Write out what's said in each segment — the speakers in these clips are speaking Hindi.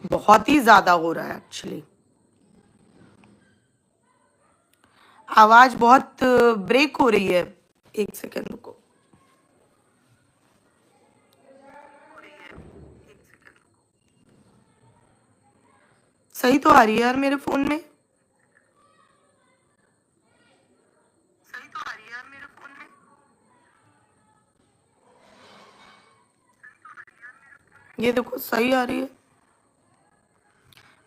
बहुत ही ज्यादा हो रहा है एक्चुअली। आवाज बहुत ब्रेक हो रही है। एक सेकंड रुको। सही तो आ रही है यार मेरे फोन में। ये देखो सही आ रही है।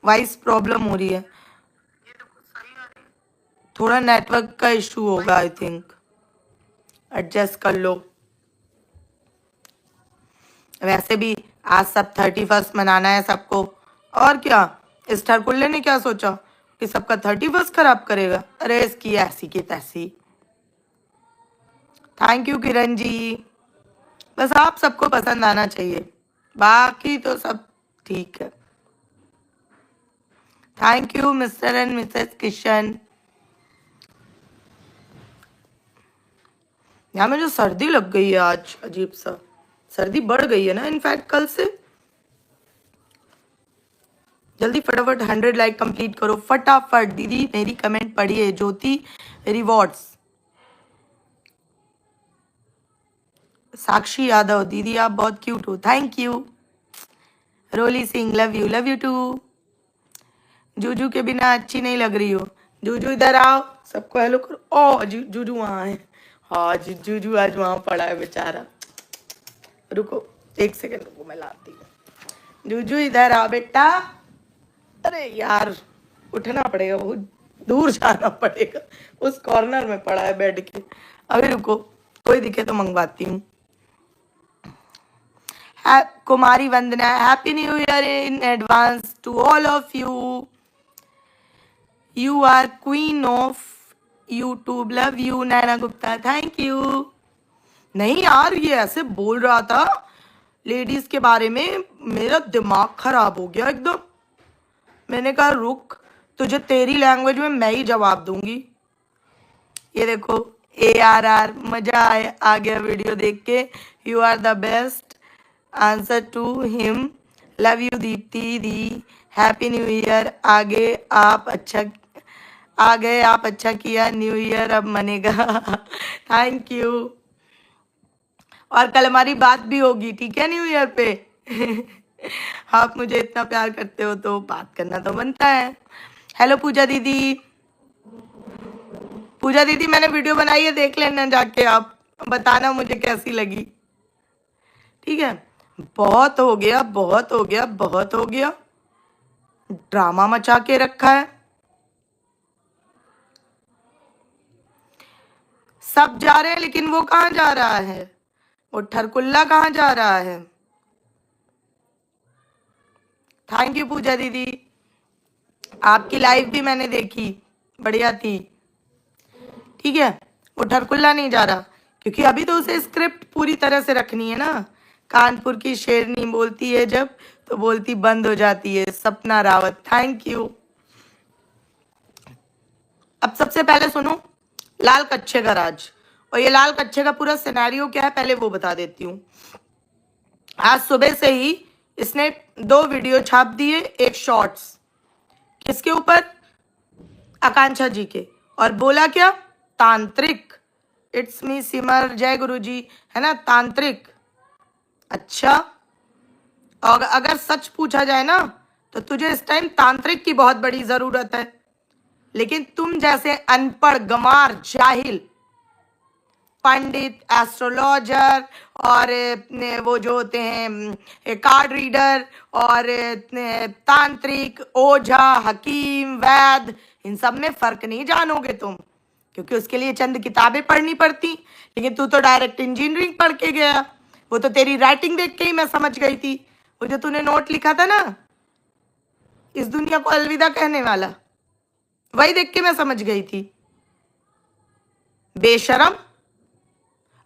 वॉइस प्रॉब्लम हो रही है। थोड़ा नेटवर्क का इशू होगा आई थिंक। एडजस्ट कर लो। वैसे भी आज सब 31st मनाना है सबको। और क्या, इस ठरकुल्ले ने क्या सोचा कि सबका 31st खराब करेगा। अरे इसकी ऐसी की तैसी। Thank you Kiran ji. बस आप सबको पसंद आना चाहिए, बाकी तो सब ठीक है। Thank you mister and Mrs Kishan. यहाँ में जो सर्दी लग गई है आज, अजीब सा सर्दी बढ़ गई है ना इनफैक्ट कल से। जल्दी फटाफट 100 लाइक कंप्लीट करो फटाफट। दीदी मेरी कमेंट पढ़िए। ज्योति रिवॉर्ड्स। साक्षी यादव, दीदी आप बहुत क्यूट हो। Thank you. Roli Singh, love you too. Juju के बिना अच्छी नहीं लग रही हो। जूजू इधर आओ, सबको हेलो करो। ओ जूजू वहां है। हाँ जूजू आज वहां पड़ा है बेचारा। रुको एक सेकंड रुको, मैं लाती हूँ। जूजू इधर आओ बेटा। अरे यार उठना पड़ेगा, बहुत दूर जाना पड़ेगा। उस कॉर्नर में पड़ा है बेड के। अभी रुको, कोई दिखे तो मंगवाती हूँ। Kumari Vandana, happy new year in advance to all of you. You are queen of YouTube, love you. Naina Gupta, thank you. नहीं यार ये ऐसे बोल रहा था लेडीज के बारे में, मेरा दिमाग खराब हो गया एकदम। मैंने कहा रुक, तुझे तेरी लैंग्वेज में मैं ही जवाब दूंगी। ये देखो ARR, मजा आ गया वीडियो देख के। You are the best answer to him, love you Deepti di. Happy new year. आ गए आप अच्छा किया, न्यू ईयर अब मनेगा। Thank you. और कल हमारी बात भी होगी ठीक है न्यू ईयर पे। आप मुझे इतना प्यार करते हो तो बात करना तो बनता है। हेलो पूजा दीदी। पूजा दीदी मैंने वीडियो बनाई है, देख लेना जाके, आप बताना मुझे कैसी लगी। ठीक है। बहुत हो गया बहुत हो गया बहुत हो गया, ड्रामा मचा के रखा है। सब जा रहे हैं लेकिन वो कहाँ जा रहा है, वो ठरकुल्ला कहाँ जा रहा है। थैंक यू पूजा दीदी, आपकी लाइव भी मैंने देखी, बढ़िया थी। ठीक है, वो ठरकुल्ला नहीं जा रहा क्योंकि अभी तो उसे स्क्रिप्ट पूरी तरह से रखनी है ना। कानपुर की शेरनी बोलती है जब तो बोलती बंद हो जाती है। सपना रावत, थैंक यू। अब सबसे पहले सुनो लाल कच्चे का राज। और ये लाल कच्चे का पूरा सिनेरियो क्या है पहले वो बता देती हूँ। आज सुबह से ही इसने 2 वीडियो छाप दिए, एक शॉर्ट्स। किसके ऊपर, आकांक्षा जी के। और बोला क्या, तांत्रिक। इट्स मी सिमर, जय गुरु जी, है ना तांत्रिक। अच्छा, और अगर सच पूछा जाए ना तो तुझे इस टाइम तांत्रिक की बहुत बड़ी जरूरत है। लेकिन तुम जैसे अनपढ़ गंवार जाहिल पंडित, एस्ट्रोलॉजर और वो जो होते हैं कार्ड रीडर और तांत्रिक, ओझा, हकीम, वैद, इन सब में फर्क नहीं जानोगे तुम, क्योंकि उसके लिए चंद किताबें पढ़नी पड़ती। लेकिन तू तो डायरेक्ट इंजीनियरिंग पढ़ के गया। वो तो तेरी राइटिंग देख के ही मैं समझ गई थी। वो जो तूने नोट लिखा था ना, इस दुनिया को अलविदा कहने वाला, वही देख के मैं समझ गई थी। बेशरम।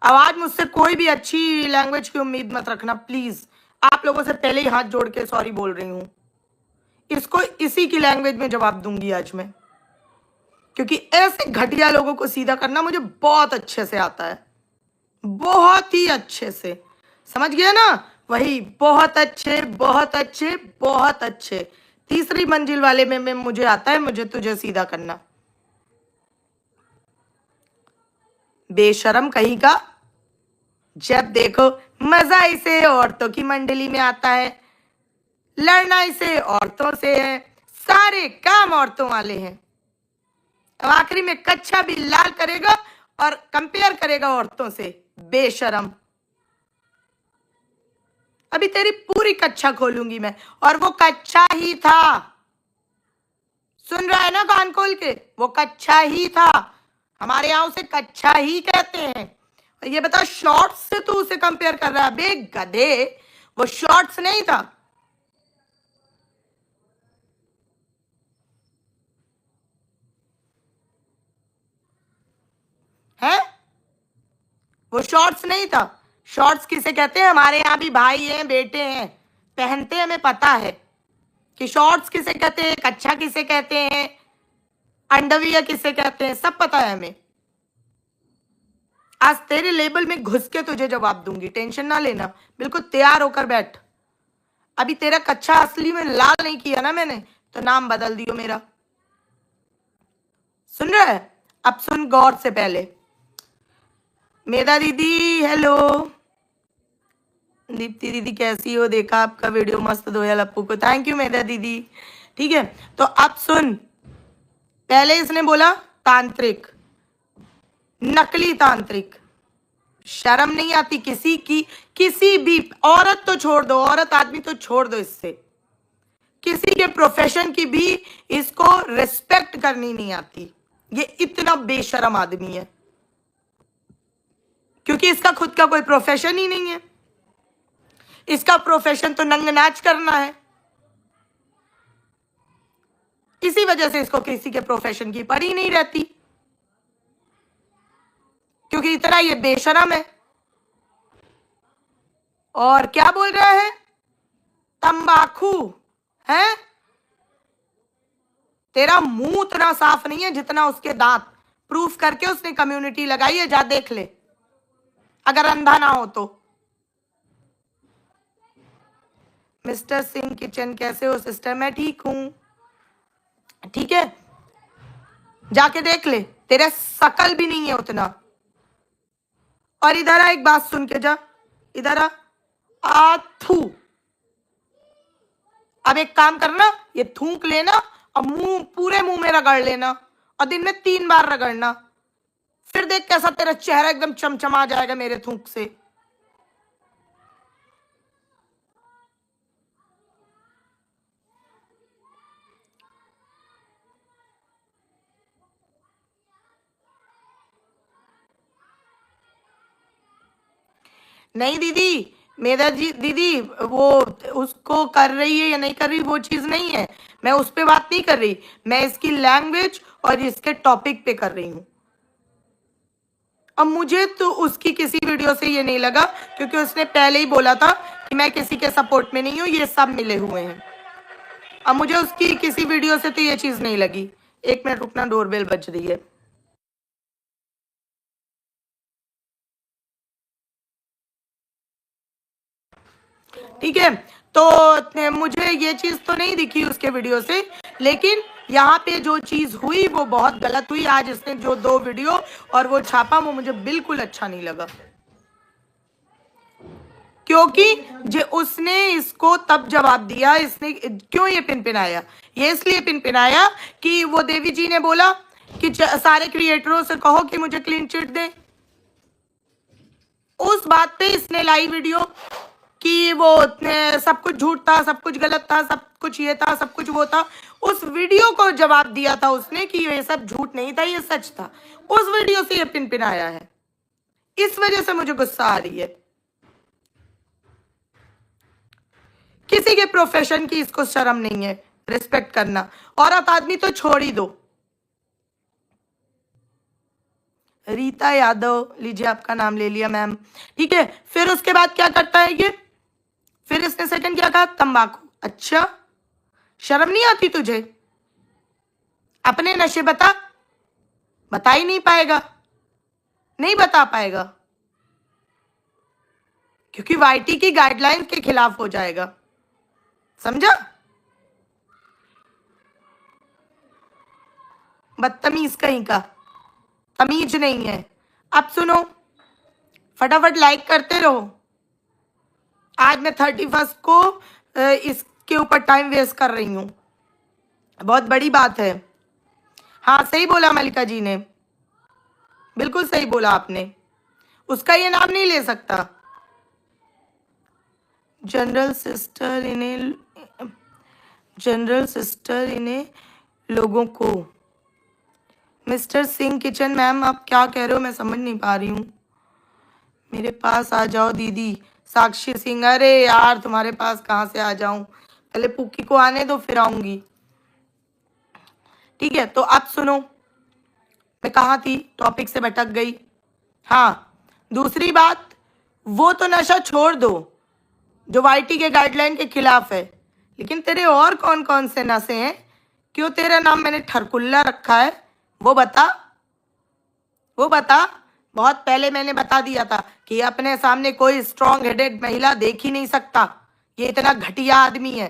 अब आज मुझसे कोई भी अच्छी लैंग्वेज की उम्मीद मत रखना प्लीज। आप लोगों से पहले ही हाथ जोड़ के सॉरी बोल रही हूं। इसको इसी की लैंग्वेज में जवाब दूंगी आज मैं, क्योंकि ऐसे घटिया लोगों को सीधा करना मुझे बहुत अच्छे से आता है, बहुत ही अच्छे से। समझ गया ना, वही, बहुत अच्छे बहुत अच्छे बहुत अच्छे। तीसरी मंजिल वाले में मुझे आता है, मुझे तुझे सीधा करना। बेशरम कहीं का। जब देखो मजा इसे औरतों की मंडली में आता है, लड़ना इसे औरतों से है, सारे काम औरतों वाले हैं। अब आखिरी में कच्छा भी लाल करेगा और कंपेयर करेगा औरतों से। बेशरम। अभी तेरी पूरी कच्छा खोलूंगी मैं, और वो कच्छा ही था। सुन रहा है ना कान खोल के? वो कच्छा ही था। हमारे यहां उसे कच्छा ही कहते हैं। ये बता, शॉर्ट्स से तू उसे कंपेयर कर रहा है? बे गधे, वो शॉर्ट्स नहीं था। है, वो शॉर्ट्स नहीं था। शॉर्ट्स किसे कहते हैं? हमारे यहाँ भी भाई हैं, बेटे हैं, पहनते हैं, हमें पता है कि शॉर्ट्स किसे कहते हैं, कच्छा किसे कहते हैं, अंडरवियर किसे कहते हैं, सब पता है हमें। आज तेरे लेबल में घुस के तुझे जवाब दूंगी, टेंशन ना लेना, बिल्कुल तैयार होकर बैठ। अभी तेरा कच्छा असली में लाल नहीं किया ना मैंने, तो नाम बदल दियो मेरा। सुन रहा है? अब सुन गौर से। पहले मेधा दीदी हेलो। दीप्ति दीदी कैसी हो? देखा आपका वीडियो, मस्त धोया लप्पू को, थैंक यू मेधा दीदी। ठीक है, तो अब सुन। पहले इसने बोला तांत्रिक, नकली तांत्रिक। शर्म नहीं आती किसी की? किसी भी औरत तो छोड़ दो, औरत आदमी तो छोड़ दो, इससे किसी के प्रोफेशन की भी इसको रिस्पेक्ट करनी नहीं आती। ये इतना बेशरम आदमी है, क्योंकि इसका खुद का कोई प्रोफेशन ही नहीं है। इसका प्रोफेशन तो नंग नाच करना है। इसी वजह से इसको किसी के प्रोफेशन की पड़ी नहीं रहती, क्योंकि इतना ये बेशरम है। और क्या बोल रहा है? तंबाकू है? तेरा मुंह उतना साफ नहीं है जितना उसके दांत। प्रूफ करके उसने कम्युनिटी लगाई है, जा देख ले, अगर अंधा ना हो तो। मिस्टर सिंह किचन कैसे हो सिस्टर? मैं ठीक हूं। ठीक है, जाके देख ले, तेरे शकल भी नहीं है उतना। और इधर आ, एक बात सुन के जा, इधर आ। आथू, अब एक काम करना, ये थूक लेना और मुंह, पूरे मुंह में रगड़ लेना, और दिन में 3 बार रगड़ना। फिर देख कैसा तेरा चेहरा एकदम चमचमा जाएगा मेरे थूक से। नहीं दीदी, मेरा जी दीदी, वो उसको कर रही है या नहीं कर रही वो चीज नहीं है, मैं उस पर बात नहीं कर रही। मैं इसकी लैंग्वेज और इसके टॉपिक पे कर रही हूं। अब मुझे तो उसकी किसी वीडियो से ये नहीं लगा, क्योंकि उसने पहले ही बोला था कि मैं किसी के सपोर्ट में नहीं हूं, ये सब मिले हुए हैं। अब मुझे उसकी किसी वीडियो से तो ये चीज नहीं लगी। 1 मिनट रुकना, डोरबेल बज रही है। ठीक है, तो मुझे ये चीज तो नहीं दिखी उसके वीडियो से, लेकिन यहाँ पे जो चीज हुई वो बहुत गलत हुई। आज इसने जो 2 वीडियो और वो छापा, वो मुझे बिल्कुल अच्छा नहीं लगा, क्योंकि जो उसने इसको तब जवाब दिया, इसने क्यों ये पिनपिनाया? ये इसलिए पिनपिनाया कि वो देवी जी ने बोला कि सारे क्रिएटरों से कहो कि मुझे क्लीन चिट दे। उस बात पे इसने लाई वीडियो कि वो सब कुछ झूठ था, सब कुछ गलत था, सब कुछ ये था, सब कुछ वो था। उस वीडियो को जवाब दिया था उसने कि ये सब झूठ नहीं था, ये सच था। उस वीडियो से ये पिनपिनाया है, इस वजह से मुझे गुस्सा आ रही है। किसी के प्रोफेशन की इसको शर्म नहीं है रिस्पेक्ट करना। औरत आदमी तो छोड़ ही दो। रीता यादव, लीजिए आपका नाम ले लिया मैम। ठीक है, फिर उसके बाद क्या करता है ये? फिर इसने सेकंड क्या कहा? तंबाकू। अच्छा, शर्म नहीं आती तुझे? अपने नशे बता। बता ही नहीं पाएगा, नहीं बता पाएगा, क्योंकि वाईटी की गाइडलाइन के खिलाफ हो जाएगा, समझा? बदतमीज कहीं का, तमीज नहीं है। अब सुनो, फटाफट लाइक करते रहो। आज मैं 31 को इसके ऊपर टाइम वेस्ट कर रही हूँ, बहुत बड़ी बात है। हाँ सही बोला मलिका जी ने, बिल्कुल सही बोला आपने, उसका ये नाम नहीं ले सकता। जनरल सिस्टर इन्हें लोगों को। मिस्टर सिंह किचन मैम आप क्या कह रहे हो, मैं समझ नहीं पा रही हूँ। मेरे पास आ जाओ दीदी। साक्षी सिंह, अरे यार तुम्हारे पास कहाँ से आ जाऊं, पहले पुक्की को आने दो फिर आऊंगी, ठीक है? तो अब सुनो, मैं कहाँ थी, टॉपिक से भटक गई। हाँ, दूसरी बात, वो तो नशा छोड़ दो जो वाईटी के गाइडलाइन के खिलाफ है, लेकिन तेरे और कौन कौन से नशे हैं? क्यों तेरा नाम मैंने ठरकुल्ला रखा है, वो बता, वो बता। बहुत पहले मैंने बता दिया था कि अपने सामने कोई स्ट्रॉन्ग हेडेड महिला देख ही नहीं सकता, ये इतना घटिया आदमी है।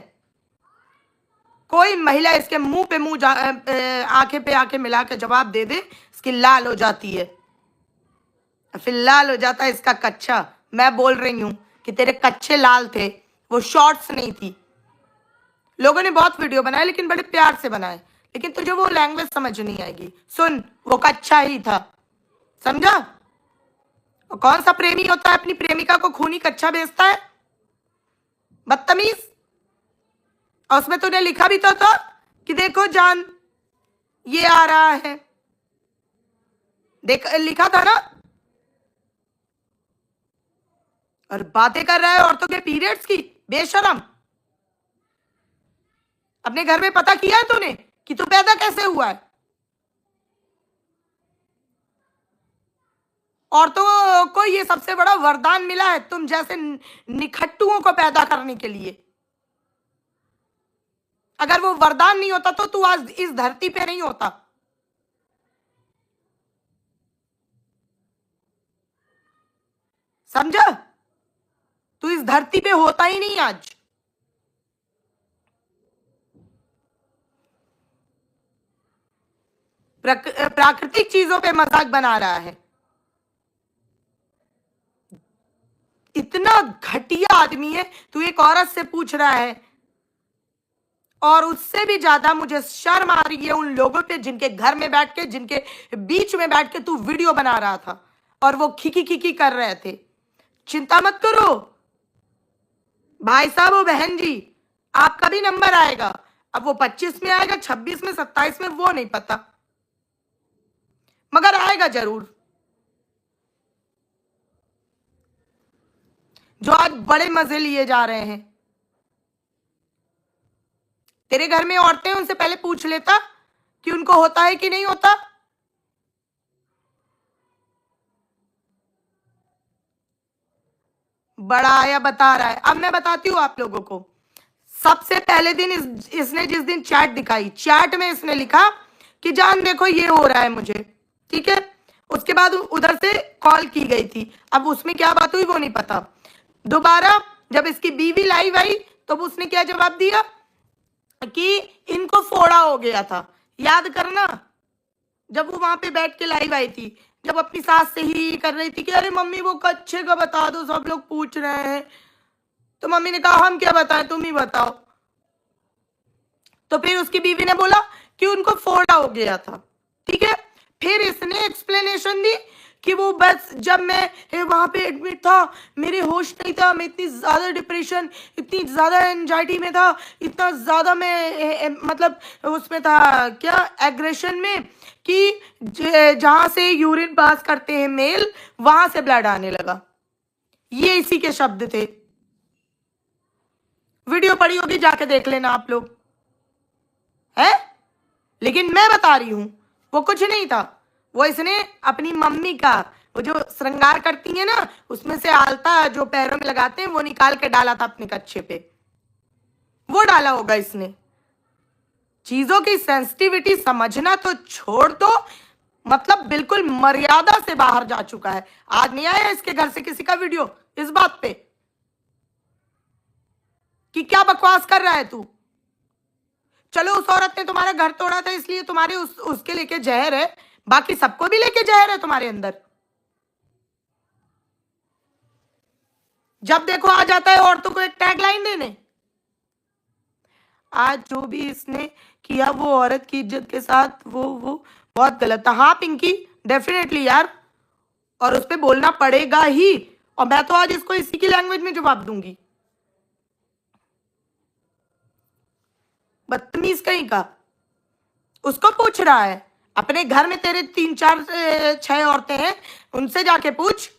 कोई महिला इसके मुंह पे मुंह आंखें पे आंखें मिला के जवाब दे दे, इसकी लाल हो जाती है, फिर लाल हो जाता है इसका कच्चा। मैं बोल रही हूं कि तेरे कच्चे लाल थे, वो शॉर्ट्स नहीं थी। लोगों ने बहुत वीडियो बनाए लेकिन बड़े प्यार से बनाए, लेकिन तुझे वो लैंग्वेज समझ नहीं आएगी। सुन, वो कच्चा ही था, समझा? और कौन सा प्रेमी होता है अपनी प्रेमिका को खूनी कच्चा बेचता है, बदतमीज। और उसमें तूने लिखा भी तो था कि देखो जान ये आ रहा है, देख लिखा था ना। और बातें कर रहा है औरतों के पीरियड्स की, बेशरम। अपने घर में पता किया है तूने कि तू पैदा कैसे हुआ है? औरतों को ये सबसे बड़ा वरदान मिला है तुम जैसे निखट्टुओं को पैदा करने के लिए। अगर वो वरदान नहीं होता तो तू आज इस धरती पे नहीं होता। समझा? तू इस धरती पे होता ही नहीं आज। प्राकृतिक चीजों पे मजाक बना रहा है, इतना घटिया आदमी है। तू एक औरत से पूछ रहा है, और उससे भी ज्यादा मुझे शर्म आ रही है उन लोगों पे जिनके घर में बैठ के, जिनके बीच में बैठ के तू वीडियो बना रहा था और वो खिकी खिकी कर रहे थे। चिंता मत करो भाई साहब, वो बहन जी, आपका भी नंबर आएगा। अब वो 25 में आएगा, 26 में, 27 में, वो नहीं पता, मगर आएगा जरूर। जो आज बड़े मजे लिए जा रहे हैं, तेरे घर में औरतें, उनसे पहले पूछ लेता कि उनको होता है कि नहीं होता। बड़ा आया बता रहा है। अब मैं बताती हूँ आप लोगों को। सबसे पहले दिन इसने जिस दिन चैट दिखाई, चैट में इसने लिखा कि जान देखो ये हो रहा है मुझे, ठीक है? उसके बाद उधर से कॉल की गई थी, अब उसमें क्या बात हुई वो नहीं पता। दोबारा जब इसकी बीवी लाइव आई तो उसने क्या जवाब दिया कि इनको फोड़ा हो गया था। याद करना, जब वो वहां पे बैठ के लाइव आई थी, जब अपनी सास से ही कर रही थी कि अरे मम्मी वो कच्चे का बता दो, सब लोग पूछ रहे हैं, तो मम्मी ने कहा हम क्या बताएं, तुम ही बताओ। तो फिर उसकी बीवी ने बोला कि उनको फोड़ा हो गया था, ठीक है? फिर इसने एक्सप्लेनेशन दी कि वो बस जब मैं वहां पे एडमिट था मेरे होश नहीं था, मैं इतनी ज्यादा डिप्रेशन, इतनी ज्यादा एंजाइटी में था, इतना ज्यादा मैं मतलब उसमें था क्या, एग्रेशन में, कि जहां से यूरिन पास करते हैं मेल वहां से ब्लड आने लगा। ये इसी के शब्द थे। वीडियो पड़ी होगी, जाके देख लेना आप लोग, है? लेकिन मैं बता रही हूं वो कुछ नहीं था, वो इसने अपनी मम्मी का वो जो श्रृंगार करती है ना, उसमें से आलता जो पैरों में लगाते हैं वो निकाल के डाला था अपने कच्चे पे, वो डाला होगा इसने। चीजों की सेंसिटिविटी समझना तो छोड़ दो, मतलब बिल्कुल मर्यादा से बाहर जा चुका है। आज नहीं आया इसके घर से किसी का वीडियो इस बात पे कि क्या बकवास कर रहा है तू? चलो उस औरत ने तुम्हारा घर तोड़ा था इसलिए तुम्हारे उसके लेके जहर है, बाकी सबको भी लेके जहर है तुम्हारे अंदर। जब देखो आ जाता है औरतों को एक टैगलाइन देने। आज जो भी इसने किया वो औरत की इज्जत के साथ वो बहुत गलत था। हाँ पिंकी, डेफिनेटली यार, और उस पर बोलना पड़ेगा ही, और मैं तो आज इसको इसी की लैंग्वेज में जवाब दूंगी। बदतमीज कहीं का। उसको पूछ रहा है, अपने घर में तेरे 3-4-6 औरतें हैं, उनसे जाके पूछ,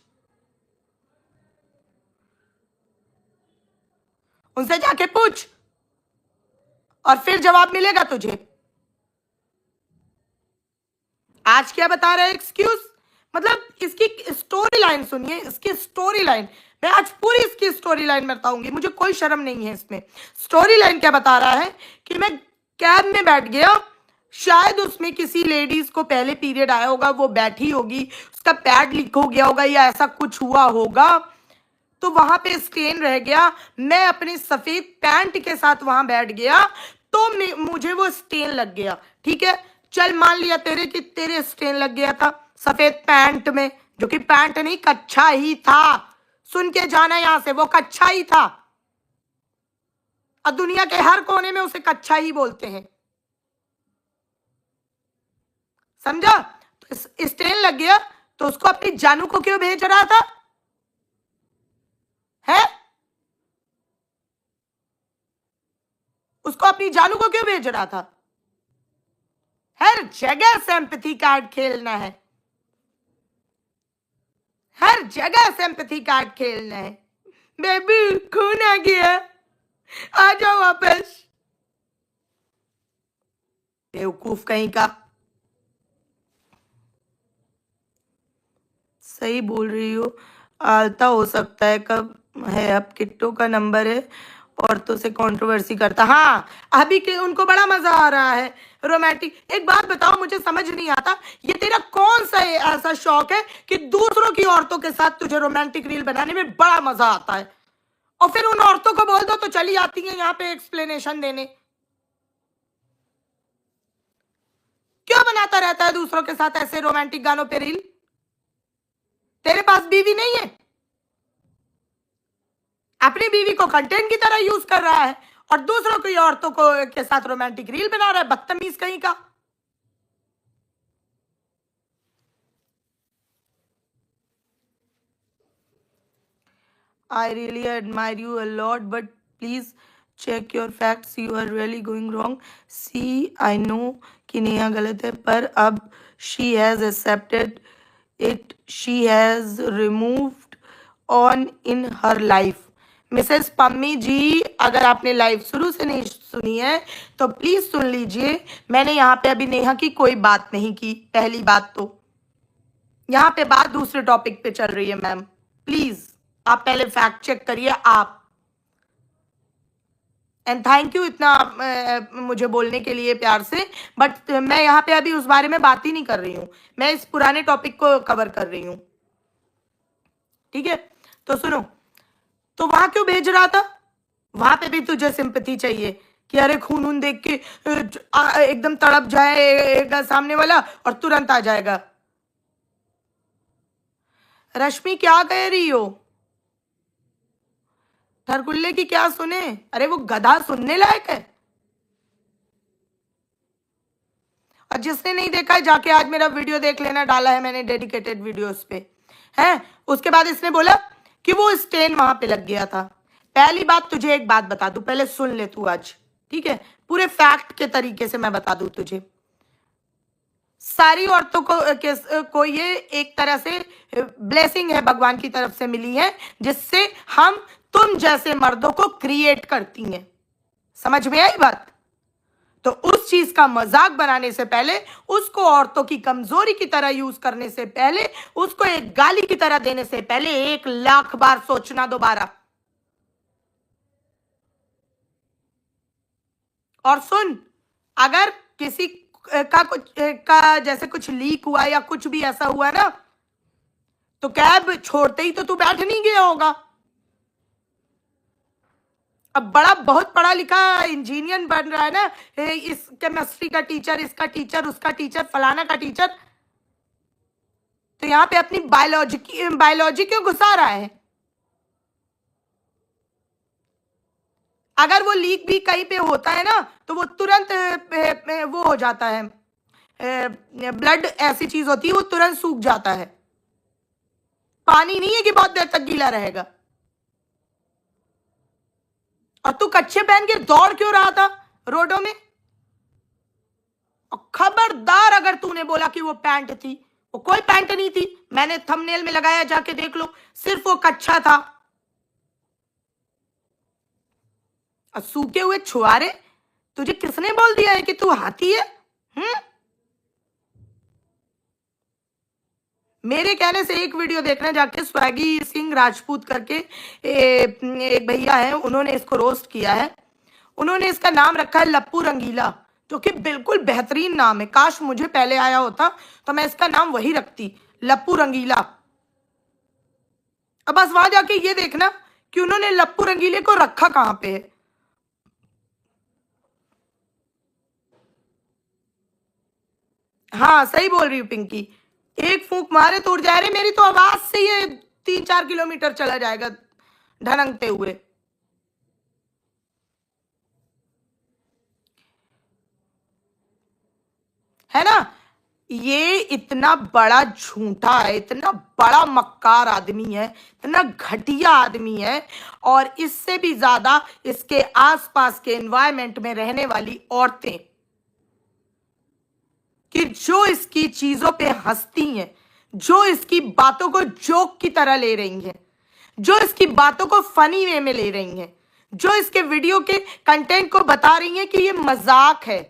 उनसे जाके पूछ, और फिर जवाब मिलेगा तुझे। आज क्या बता रहा है एक्सक्यूज, मतलब इसकी स्टोरी लाइन सुनिए, इसकी स्टोरी लाइन। मैं आज पूरी इसकी स्टोरी लाइन बताऊंगी, मुझे कोई शर्म नहीं है इसमें। स्टोरी लाइन क्या बता रहा है कि मैं कैब में बैठ गया, शायद उसमें किसी लेडीज को पहले पीरियड आया होगा, वो बैठी होगी, उसका पैड लीक हो गया होगा या ऐसा कुछ हुआ होगा, तो वहां पे स्टेन रह गया। मैं अपने सफेद पैंट के साथ वहां बैठ गया तो मुझे वो स्टेन लग गया। ठीक है, चल मान लिया तेरे स्टेन लग गया था सफेद पैंट में, जो कि पैंट नहीं कच्छा ही था। सुन के जाना यहां से, वो कच्छा ही था, और दुनिया के हर कोने में उसे कच्छा ही बोलते हैं, समझा? तो स्टेन लग गया तो उसको अपनी जानू को क्यों भेज रहा था? है उसको अपनी जानू को क्यों भेज रहा था? हर जगह सिंपैथी कार्ड खेलना है, हर जगह सिंपैथी कार्ड खेलना है। बेबी खून आ गया, आ जाओ वापस। बेवकूफ कहीं का। सही बोल रही हो, आलता हो सकता है। कब है? अब किट्टो का नंबर है, औरतों से कंट्रोवर्सी करता। हाँ, अभी के उनको बड़ा मजा आ रहा है रोमांटिक। एक बात बताओ, मुझे समझ नहीं आता, ये तेरा कौन सा ऐसा शौक है कि दूसरों की औरतों के साथ तुझे रोमांटिक रील बनाने में बड़ा मजा आता है, और फिर उन औरतों को बोल दो तो चली आती है यहाँ पे एक्सप्लेनेशन देने। क्यों बनाता रहता है दूसरों के साथ ऐसे रोमांटिक गानों पे रील? तेरे पास बीवी नहीं है? अपनी बीवी को कंटेंट की तरह यूज कर रहा है और दूसरों की औरतों को के साथ रोमांटिक रील बना रहा है, बदतमीज कहीं का। I really admire you a lot, but please check your facts. You are really going wrong. See, I know कि नेहा गलत है, पर अब she has accepted it. She has removed on in her life. Mrs Pammi ji, अगर आपने लाइव शुरू से नहीं सुनी है तो प्लीज सुन लीजिए। मैंने यहाँ पे अभी नेहा की कोई बात नहीं की। पहली बात तो यहाँ पे बात दूसरे टॉपिक पे चल रही है मैम, प्लीज आप पहले फैक्ट चेक करिए आप। एंड थैंक यू इतना मुझे बोलने के लिए प्यार से, बट मैं यहाँ पे अभी उस बारे में बात ही नहीं कर रही हूँ, मैं इस पुराने टॉपिक को कवर कर रही हूँ। ठीक है, तो सुनो, तो वहां क्यों भेज रहा था? वहां पे भी तुझे सिंपैथी चाहिए कि अरे खून वून देख के एकदम तड़प जाएगा सामने वाला और तुरंत आ जाएगा। रश्मि क्या कह रही हो? थरकुल्ले की क्या सुने? अरे वो गधा सुनने लायक है। और जिसने नहीं देखा है जाके आज मेरा वीडियो देख लेना, डाला है मैंने डेडिकेटेड वीडियोस पे, है। उसके बाद इसने बोला कि वो स्टेन वहां पे लग गया था। पहली बात तुझे एक बात बता दूं, पहले सुन ले तू आज, ठीक है? पूरे फैक्ट के तरीके से मैं बता दूं तुझे। सारी औरतों को ये एक तरह से ब्लेसिंग है, भगवान की तरफ से मिली है, जिससे हम तुम जैसे मर्दों को क्रिएट करती हैं। समझ में आई बात? तो उस चीज का मजाक बनाने से पहले, उसको औरतों की कमजोरी की तरह यूज करने से पहले, उसको एक गाली की तरह देने से पहले 1,00,000 बार सोचना दोबारा। और सुन, अगर किसी का जैसे कुछ लीक हुआ या कुछ भी ऐसा हुआ ना, तो कैब छोड़ते ही तो तू बैठ नहीं गया होगा। अब बड़ा बहुत पढ़ा लिखा इंजीनियर बन रहा है ना, इस केमिस्ट्री का टीचर, इसका टीचर, उसका टीचर, फलाना का टीचर, तो यहाँ पे अपनी बायोलॉजी क्यों घुसा रहा है? अगर वो लीक भी कहीं पे होता है ना तो वो तुरंत वो हो जाता है, ब्लड ऐसी चीज होती है वो तुरंत सूख जाता है। पानी नहीं है कि बहुत देर तक गीला रहेगा। और तू कच्छे पहन के दौड़ क्यों रहा था रोडों में? और खबरदार अगर तूने बोला कि वो पैंट थी, वो कोई पैंट नहीं थी, मैंने थंबनेल में लगाया, जाके देख लो, सिर्फ वो कच्छा था। और सूखे हुए छुआरे, तुझे किसने बोल दिया है कि तू हाथी है? मेरे कहने से एक वीडियो देखना जाके, स्वैगी सिंह राजपूत करके एक भैया है, उन्होंने इसको रोस्ट किया है। उन्होंने इसका नाम रखा है लप्पू रंगीला, जो कि बिल्कुल बेहतरीन नाम है। काश मुझे पहले आया होता तो मैं इसका नाम वही रखती, लप्पू रंगीला। अब बस वहां जाके ये देखना कि उन्होंने लप्पू रंगीले को रखा कहां पे है। हाँ सही बोल रही हूँ पिंकी, एक फूंक मारे तो उड़ जाए रे, मेरी तो आवाज से ये 3-4 किलोमीटर चला जाएगा ढनंगते हुए। है ना? ये इतना बड़ा झूठा है, इतना बड़ा मक्कार आदमी है, इतना घटिया आदमी है, और इससे भी ज्यादा इसके आसपास के एनवायरमेंट में रहने वाली औरतें, कि जो इसकी चीजों पे हंसती हैं, जो इसकी बातों को जोक की तरह ले रही हैं, जो इसकी बातों को फनी वे में ले रही हैं, जो इसके वीडियो के कंटेंट को बता रही हैं कि ये मजाक है।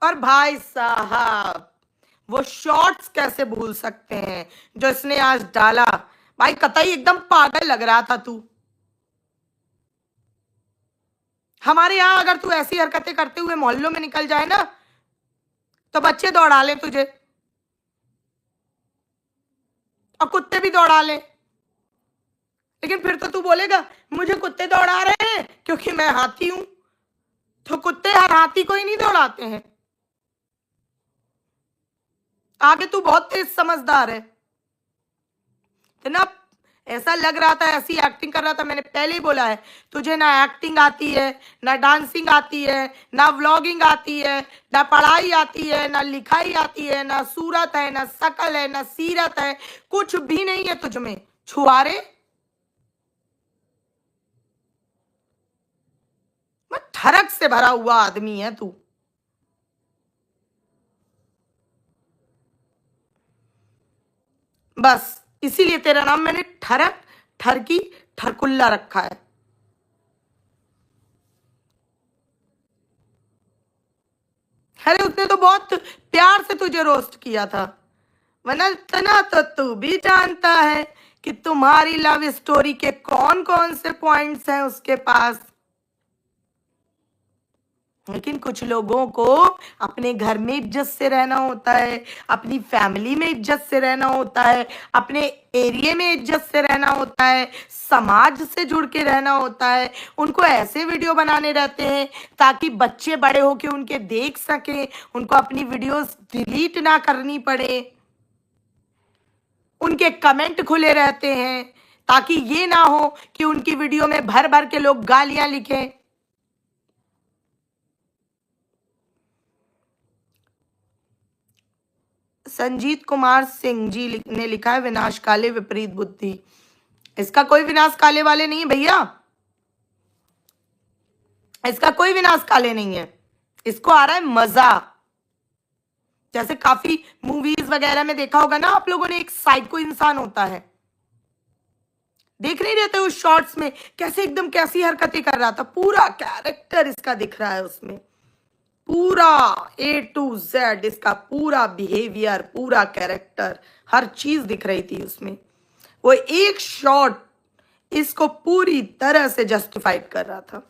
और भाई साहब वो शॉर्ट्स कैसे भूल सकते हैं जो इसने आज डाला? भाई कतई एकदम पागल लग रहा था तू। हमारे यहां अगर तू ऐसी हरकतें करते हुए मोहल्लों में निकल जाए ना तो बच्चे दौड़ा ले तुझे, और कुत्ते भी दौड़ा ले। लेकिन फिर तो तू बोलेगा मुझे कुत्ते दौड़ा रहे हैं क्योंकि मैं हाथी हूं। तो कुत्ते हर हाथी को ही नहीं दौड़ाते हैं। आगे तू बहुत तेज समझदार है। इतना ऐसा लग रहा था, ऐसी एक्टिंग कर रहा था। मैंने पहले ही बोला है, तुझे ना एक्टिंग आती है, ना डांसिंग आती है, ना व्लॉगिंग आती है, ना पढ़ाई आती है, ना लिखाई आती है, ना सूरत है, ना शकल है, ना सीरत है, कुछ भी नहीं है तुझ में। छुआरे, ठरक से भरा हुआ आदमी है तू। बस इसीलिए तेरा नाम मैंने ठरक, ठरकी, ठरकुल्ला रखा है। अरे उसने तो बहुत प्यार से तुझे रोस्ट किया था, वरना तना तो तू भी जानता है कि तुम्हारी लव स्टोरी के कौन कौन से पॉइंट्स हैं उसके पास। लेकिन कुछ लोगों को अपने घर में इज्जत से रहना होता है, अपनी फैमिली में इज्जत से रहना होता है, अपने एरिया में इज्जत से रहना होता है, समाज से जुड़ के रहना होता है। उनको ऐसे वीडियो बनाने रहते हैं ताकि बच्चे बड़े होके उनके देख सकें, उनको अपनी वीडियोस डिलीट ना करनी पड़े। उनके कमेंट खुले रहते हैं ताकि ये ना हो कि उनकी वीडियो में भर भर के लोग गालियां लिखें। संजीत कुमार सिंह जी ने लिखा है विनाश काले विपरीत बुद्धि। इसका कोई विनाश काले वाले नहीं है भैया, इसका कोई विनाश काले नहीं है। इसको आ रहा है मजा। जैसे काफी मूवीज वगैरह में देखा होगा ना आप लोगों ने, एक साइको इंसान होता है, देख नहीं रहते उस शॉर्ट्स में कैसे एकदम कैसी हरकतें कर रहा था। पूरा कैरेक्टर इसका दिख रहा है उसमें, पूरा A to Z इसका पूरा बिहेवियर, पूरा कैरेक्टर, हर चीज दिख रही थी उसमें। वो एक शॉट इसको पूरी तरह से जस्टिफाइड कर रहा था।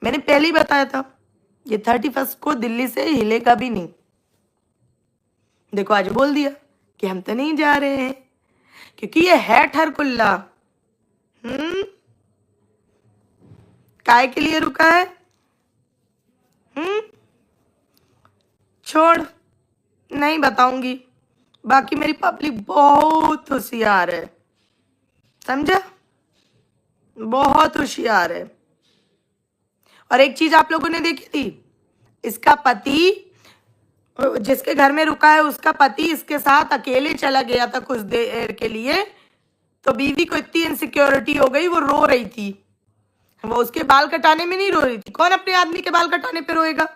मैंने पहले ही बताया था ये 31 को दिल्ली से हिलेगा भी नहीं। देखो आज बोल दिया कि हम तो नहीं जा रहे हैं, क्योंकि ये है ठरकुल्ला। काय के लिए रुका है? छोड़, नहीं बताऊंगी। बाकी मेरी पब्लिक बहुत होशियार है, समझा? बहुत होशियार है। और एक चीज आप लोगों ने देखी थी, इसका पति जिसके घर में रुका है, उसका पति इसके साथ अकेले चला गया था कुछ देर के लिए, तो बीवी को इतनी इनसिक्योरिटी हो गई, वो रो रही थी। वो उसके बाल कटाने में नहीं रो रही थी, कौन अपने आदमी के बाल कटाने पे रोएगा?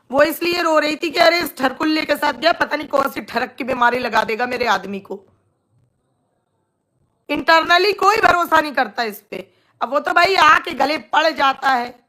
वो इसलिए रो रही थी कि अरे इस ठरकुल्ले के साथ गया, पता नहीं कौन सी ठरक की बीमारी लगा देगा मेरे आदमी को। इंटरनली कोई भरोसा नहीं करता इस पे। अब वो तो भाई आके गले पड़ जाता है।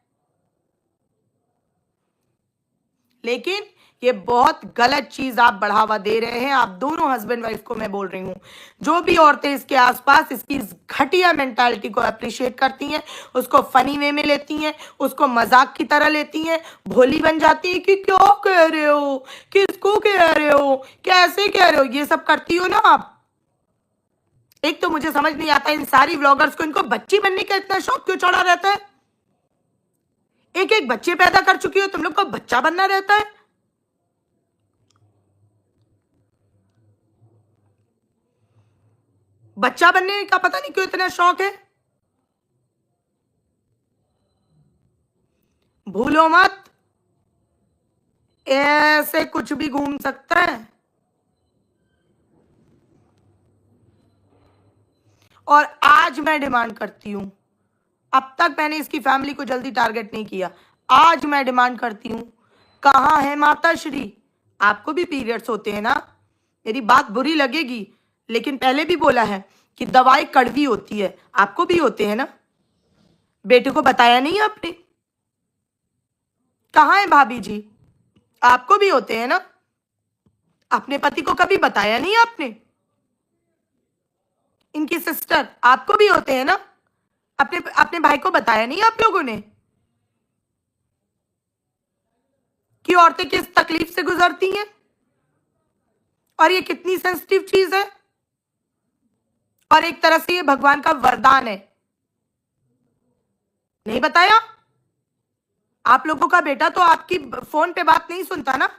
लेकिन ये बहुत गलत चीज आप बढ़ावा दे रहे हैं, आप दोनों हस्बैंड वाइफ को मैं बोल रही हूं। जो भी औरतें इसके आसपास इसकी इस घटिया मेंटालिटी को अप्रिशिएट करती हैं, उसको फनी वे में लेती हैं, उसको मजाक की तरह लेती हैं, भोली बन जाती है कि क्या कह रहे हो, किसको कह रहे हो, कैसे कह रहे हो, ये सब करती हो ना आप। एक तो मुझे समझ नहीं आता इन सारी व्लॉगर्स को, इनको बच्ची बनने का इतना शौक क्यों चढ़ा रहता है? एक एक बच्चे पैदा कर चुकी हो, तुम लोग को बच्चा बनना रहता है। बच्चा बनने का पता नहीं क्यों इतना शौक है। भूलो मत, ऐसे कुछ भी घूम सकता है। और आज मैं डिमांड करती हूं, अब तक मैंने इसकी फैमिली को जल्दी टारगेट नहीं किया, आज मैं डिमांड करती हूं, कहां है माता श्री? आपको भी पीरियड्स होते हैं ना? मेरी बात बुरी लगेगी, लेकिन पहले भी बोला है कि दवाई कड़वी होती है, आपको भी होते हैं ना? बेटे को बताया नहीं आपने? कहां है भाभी जी? आपको भी होते हैं ना? अपने पति को कभी बताया नहीं आपने? इनकी सिस्टर, आपको भी होते हैं ना? अपने अपने भाई को बताया नहीं आप लोगों ने कि औरतें किस तकलीफ से गुजरती हैं और ये कितनी सेंसिटिव चीज है, और एक तरह से ये भगवान का वरदान है? नहीं बताया? आप लोगों का बेटा तो आपकी फोन पे बात नहीं सुनता ना,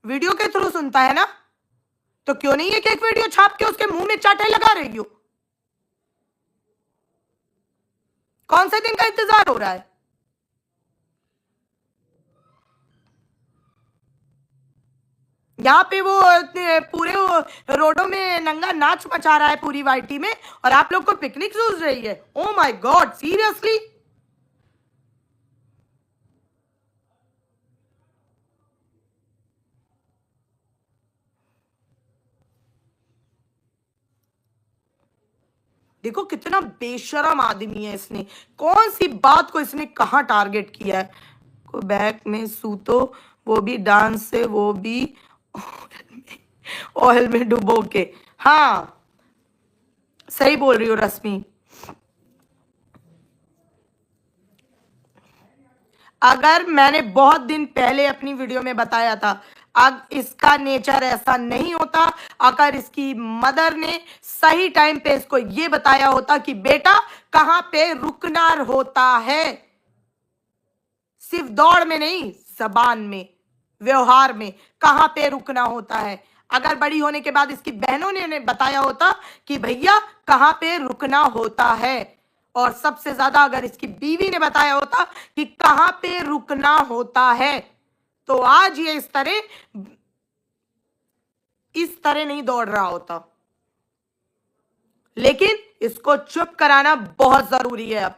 वीडियो के थ्रू सुनता है ना, तो क्यों नहीं एक एक वीडियो छाप के उसके मुंह में चाटे लगा रही हो? कौन से दिन का इंतजार हो रहा है? यहाँ पे वो पूरे वो रोडों में नंगा नाच मचा रहा है पूरी वाइटी में, और आप लोग को पिकनिक सूझ रही है? Oh my God, seriously? देखो कितना बेशरम आदमी है इसने, कौन सी बात को इसने कहाँ टारगेट किया है। को बैक में सूतो, वो भी डांस से, वो भी ऑयल में डुबो के। हाँ सही बोल रही हो रश्मि। अगर मैंने बहुत दिन पहले अपनी वीडियो में बताया था, अब इसका नेचर ऐसा नहीं होता। अगर इसकी मदर ने सही टाइम पे इसको ये बताया होता कि बेटा कहां पे रुकना होता है, सिर्फ दौड़ में नहीं, जबान में, व्यवहार में कहां पे रुकना होता है। अगर बड़ी होने के बाद इसकी बहनों ने बताया होता कि भैया कहां पे रुकना होता है, और सबसे ज्यादा अगर इसकी बीवी ने बताया होता कि कहां पे रुकना होता है, तो आज ये इस तरह नहीं दौड़ रहा होता। लेकिन इसको चुप कराना बहुत जरूरी है। अब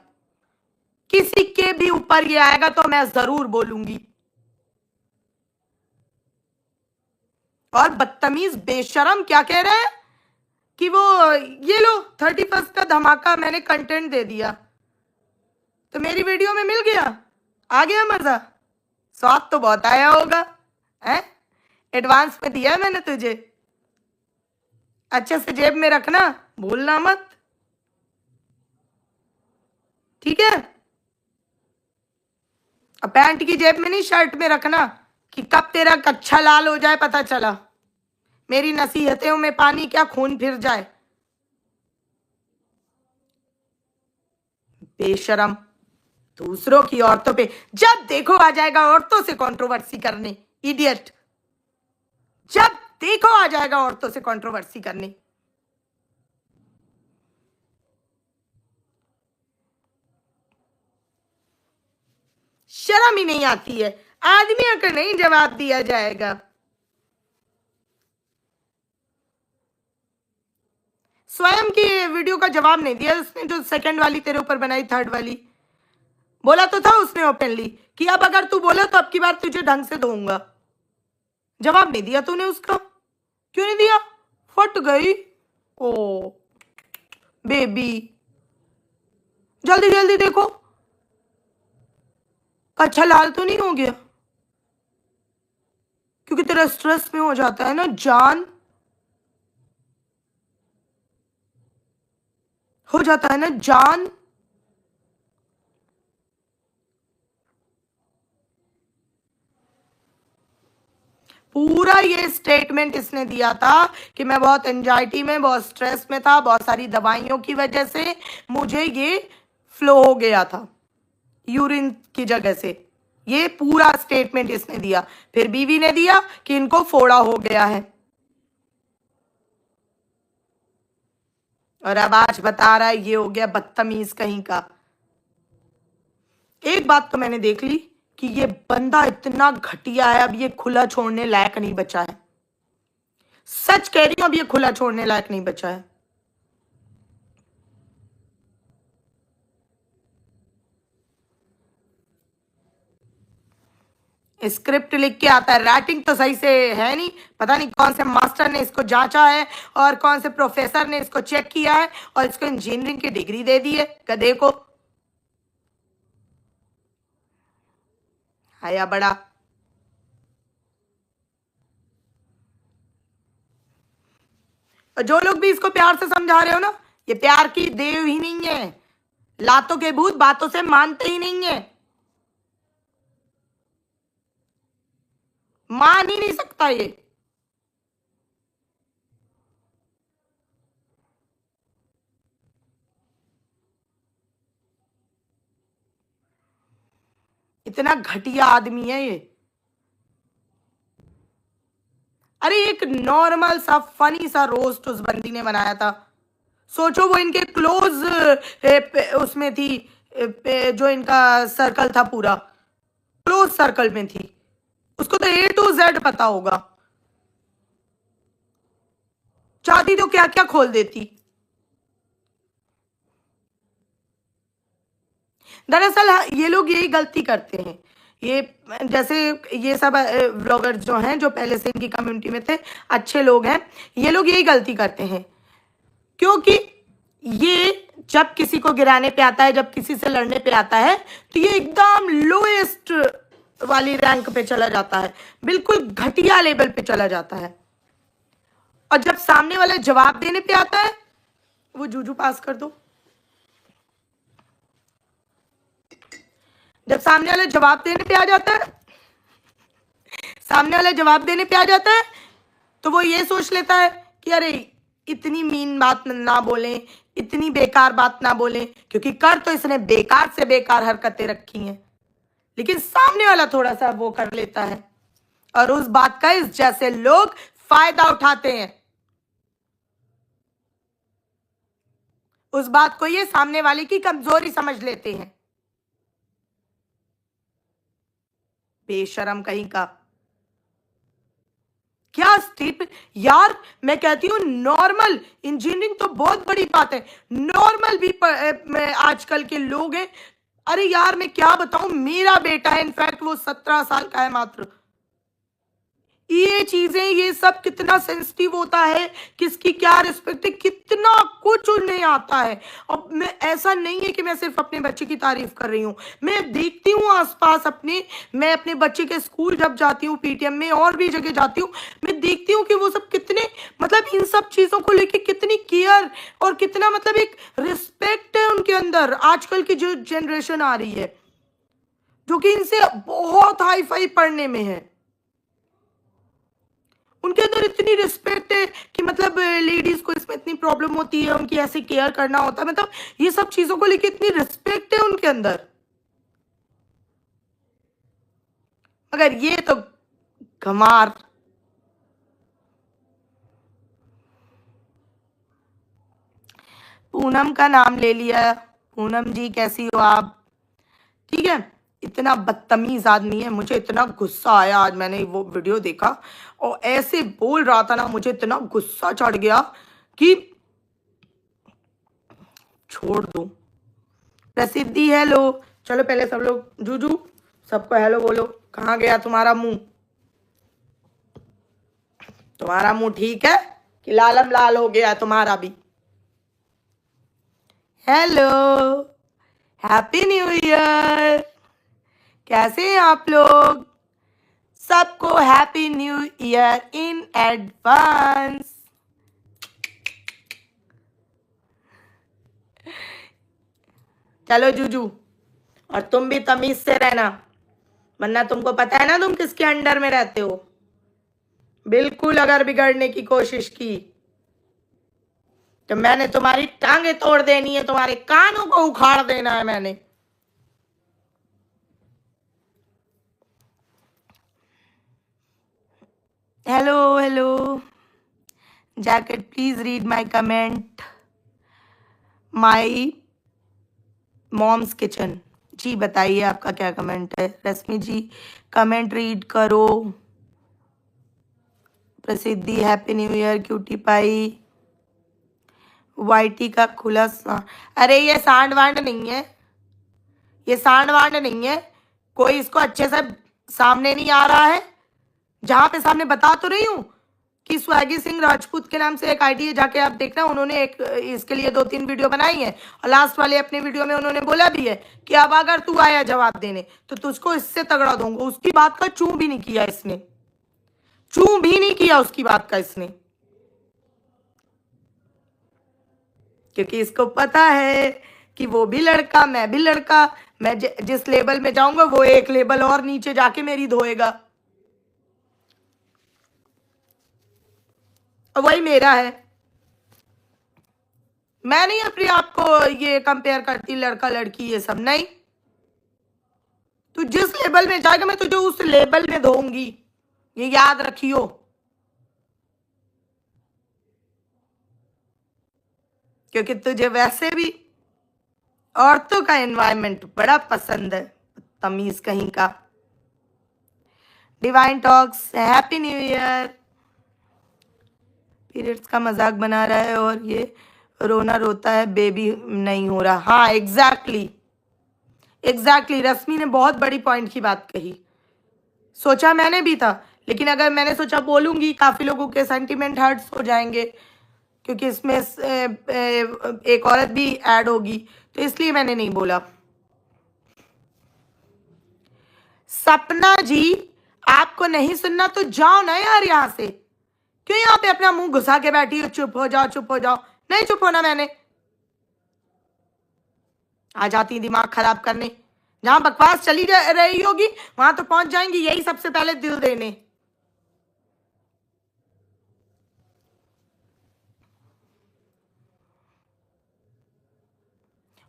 किसी के भी ऊपर ये आएगा तो मैं जरूर बोलूंगी। और बदतमीज बेशरम क्या कह रहे हैं कि वो ये लो 31st का धमाका मैंने कंटेंट दे दिया, तो मेरी वीडियो में मिल गया, आ गया मजा, स्वाद तो बहुत आया होगा, है? एडवांस में दिया है मैंने तुझे, अच्छे से जेब में रखना, भूलना मत, ठीक है? अब पैंट की जेब में नहीं, शर्ट में रखना, कि कब तेरा कच्छा लाल हो जाए पता चला। मेरी नसीहतों में पानी क्या खून फिर जाए। बेशरम, दूसरों की औरतों पे जब देखो आ जाएगा औरतों से कंट्रोवर्सी करने। इडियट, जब देखो आ जाएगा औरतों से कंट्रोवर्सी करने। शर्म ही नहीं आती है। आदमियों को नहीं जवाब दिया जाएगा। स्वयं की वीडियो का जवाब नहीं दिया उसने, जो सेकंड वाली तेरे ऊपर बनाई, थर्ड वाली। बोला तो था उसने ओपनली कि अब अगर तू बोला तो अब की बार तुझे ढंग से दूंगा। जवाब नहीं दिया तूने उसका। क्यों नहीं दिया? फट गई। ओ बेबी, जल्दी जल्दी देखो। अच्छा लाल तो नहीं हो गया? क्योंकि तेरा स्ट्रेस में हो जाता है ना जान, हो जाता है ना जान। पूरा ये स्टेटमेंट इसने दिया था कि मैं बहुत एंजाइटी में, बहुत स्ट्रेस में था, बहुत सारी दवाइयों की वजह से मुझे ये फ्लो हो गया था यूरिन की जगह से। ये पूरा स्टेटमेंट इसने दिया। फिर बीवी ने दिया कि इनको फोड़ा हो गया है, और अब आज बता रहा है ये हो गया बदतमीज कहीं का। एक बात तो मैंने देख ली कि ये बंदा इतना घटिया है, अब ये खुला छोड़ने लायक नहीं बचा है। सच कह रही हूं, अब ये खुला छोड़ने लायक नहीं बचा है। स्क्रिप्ट लिख के आता है, राइटिंग तो सही से है नहीं। पता नहीं कौन से मास्टर ने इसको जांचा है और कौन से प्रोफेसर ने इसको चेक किया है और इसको इंजीनियरिंग की डिग्री दे दी है गधे को। आया बड़ा। और जो लोग भी इसको प्यार से समझा रहे हो ना, ये प्यार की देव ही नहीं है। लातों के भूत बातों से मानते ही नहीं है, मान ही नहीं सकता ये। इतना घटिया आदमी है ये। अरे एक नॉर्मल सा फनी सा रोस्ट उस बंदी ने बनाया था। सोचो वो इनके क्लोज उसमें थी, जो इनका सर्कल था पूरा क्लोज सर्कल में थी, उसको तो A to Z पता होगा। चाहती तो क्या क्या खोल देती। दरअसल ये लोग यही गलती करते हैं। ये जैसे ये सब व्लॉगर जो हैं, जो पहले से इनकी कम्युनिटी में थे, अच्छे लोग हैं, ये लोग यही गलती करते हैं। क्योंकि ये जब किसी को गिराने पे आता है, जब किसी से लड़ने पे आता है, तो ये एकदम लोएस्ट वाली रैंक पे चला जाता है, बिल्कुल घटिया लेवल पे चला जाता है। और जब सामने वाला जवाब देने पे आता है, वो जूजू पास कर दो, जब सामने वाला जवाब देने पे आ जाता है, सामने वाला जवाब देने पे आ जाता है, तो वो ये सोच लेता है कि अरे इतनी मीन बात ना बोले, इतनी बेकार बात ना बोले, क्योंकि कर तो इसने बेकार से बेकार हरकतें रखी हैं, लेकिन सामने वाला थोड़ा सा वो कर लेता है, और उस बात का इस जैसे लोग फायदा उठाते हैं। उस बात को ये सामने वाले की कमजोरी समझ लेते हैं। बेशरम कहीं का। क्या स्टेट यार, मैं कहती हूँ नॉर्मल इंजीनियरिंग तो बहुत बड़ी बात है, नॉर्मल भी आजकल के लोग हैं। अरे यार मैं क्या बताऊं, मेरा बेटा है, इनफैक्ट वो 17 साल का है मात्र। ये चीजें, ये सब कितना सेंसिटिव होता है, किसकी क्या रिस्पेक्ट है, कितना कुछ उन्हें आता है। अब मैं, ऐसा नहीं है कि मैं सिर्फ अपने बच्चे की तारीफ कर रही हूँ, मैं देखती हूँ आसपास अपने, मैं अपने बच्चे के स्कूल जब जाती हूँ, पीटीएम में और भी जगह जाती हूँ, मैं देखती हूँ कि वो सब कितने, मतलब इन सब चीजों को लेके कितनी केयर और कितना, मतलब एक रिस्पेक्ट है उनके अंदर। आजकल की जो जनरेशन आ रही है, जो कि इनसे बहुत हाई फाई पढ़ने में है, उनके अंदर इतनी रिस्पेक्ट है कि मतलब लेडीज को इसमें इतनी प्रॉब्लम होती है, उनकी ऐसे केयर करना होता है, मतलब ये सब चीजों को लेके इतनी रिस्पेक्ट है उनके अंदर। मगर ये तो गंवार। पूनम का नाम ले लिया। पूनम जी कैसी हो आप? ठीक है। इतना बदतमीज आदमी है, मुझे इतना गुस्सा आया आज मैंने वो वीडियो देखा और ऐसे बोल रहा था ना, मुझे इतना गुस्सा चढ़ गया कि छोड़ दो। प्रसिद्धि हेलो, चलो पहले सब लोग जूजू सबको हेलो बोलो। कहाँ गया तुम्हारा मुंह? तुम्हारा मुंह ठीक है कि लालम लाल हो गया तुम्हारा भी? Hello, happy new year. कैसे हैं आप लोग? सबको happy new year in advance. चलो जूजू, और तुम भी तमीज से रहना, वरना तुमको पता है ना तुम किसके अंडर में रहते हो। बिल्कुल अगर बिगड़ने की कोशिश की तो मैंने तुम्हारी टांगे तोड़ देनी है, तुम्हारे कानों को उखाड़ देना है मैंने। Hello hello jacket, please read my comment. My mom's kitchen ji, बताइए आपका क्या कमेंट है? रश्मि जी कमेंट रीड करो। Prasiddhi happy new year cutie pie. YT का खुला अरे ये सांड वांड नहीं है, ये सांड वांड नहीं है, कोई इसको अच्छे से सामने नहीं आ रहा है। जहां पे सामने बता तो रही हूँ कि स्वैगी सिंह राजपूत के नाम से एक आईडी है, जाके आप देखना, उन्होंने एक इसके लिए 2-3 वीडियो बनाई है और लास्ट वाले अपने वीडियो में उन्होंने बोला भी है कि अब अगर तू आया जवाब देने तो तुझको इससे तगड़ा दूंगा। उसकी बात का चू भी नहीं किया इसने, चू भी नहीं किया उसकी बात का इसने, क्योंकि इसको पता है कि वो भी लड़का मैं भी लड़का, मैं जिस लेवल में जाऊंगा वो एक लेवल और नीचे जाके मेरी धोएगा, और वही मेरा है। मैं नहीं अपने आप को ये कंपेयर करती लड़का लड़की, ये सब नहीं। तू जिस लेवल में जाएगा मैं तुझे उस लेवल में धोऊंगी, ये याद रखियो। क्योंकि तुझे वैसे भी औरतों का एनवायरनमेंट बड़ा पसंद है, तमीज कहीं का। Divine talks happy new year. Periods का मजाक बना रहा है और ये रोना रोता है, बेबी नहीं हो रहा। हाँ एग्जैक्टली एग्जैक्टली, रश्मि ने बहुत बड़ी पॉइंट की बात कही। सोचा मैंने भी था, लेकिन अगर मैंने सोचा बोलूंगी काफी लोगों के सेंटिमेंट हर्ट्स हो जाएंगे, क्योंकि इसमें एक औरत भी ऐड होगी, तो इसलिए मैंने नहीं बोला। सपना जी आपको नहीं सुनना तो जाओ ना यार यहाँ से, क्यों यहाँ पे अपना मुंह घुसा के बैठी हो? चुप हो जाओ, चुप हो जाओ। नहीं चुप होना मैंने, आ जाती दिमाग खराब करने। जहां बकवास चली रही होगी वहां तो पहुंच जाएंगी यही सबसे पहले दिल देने।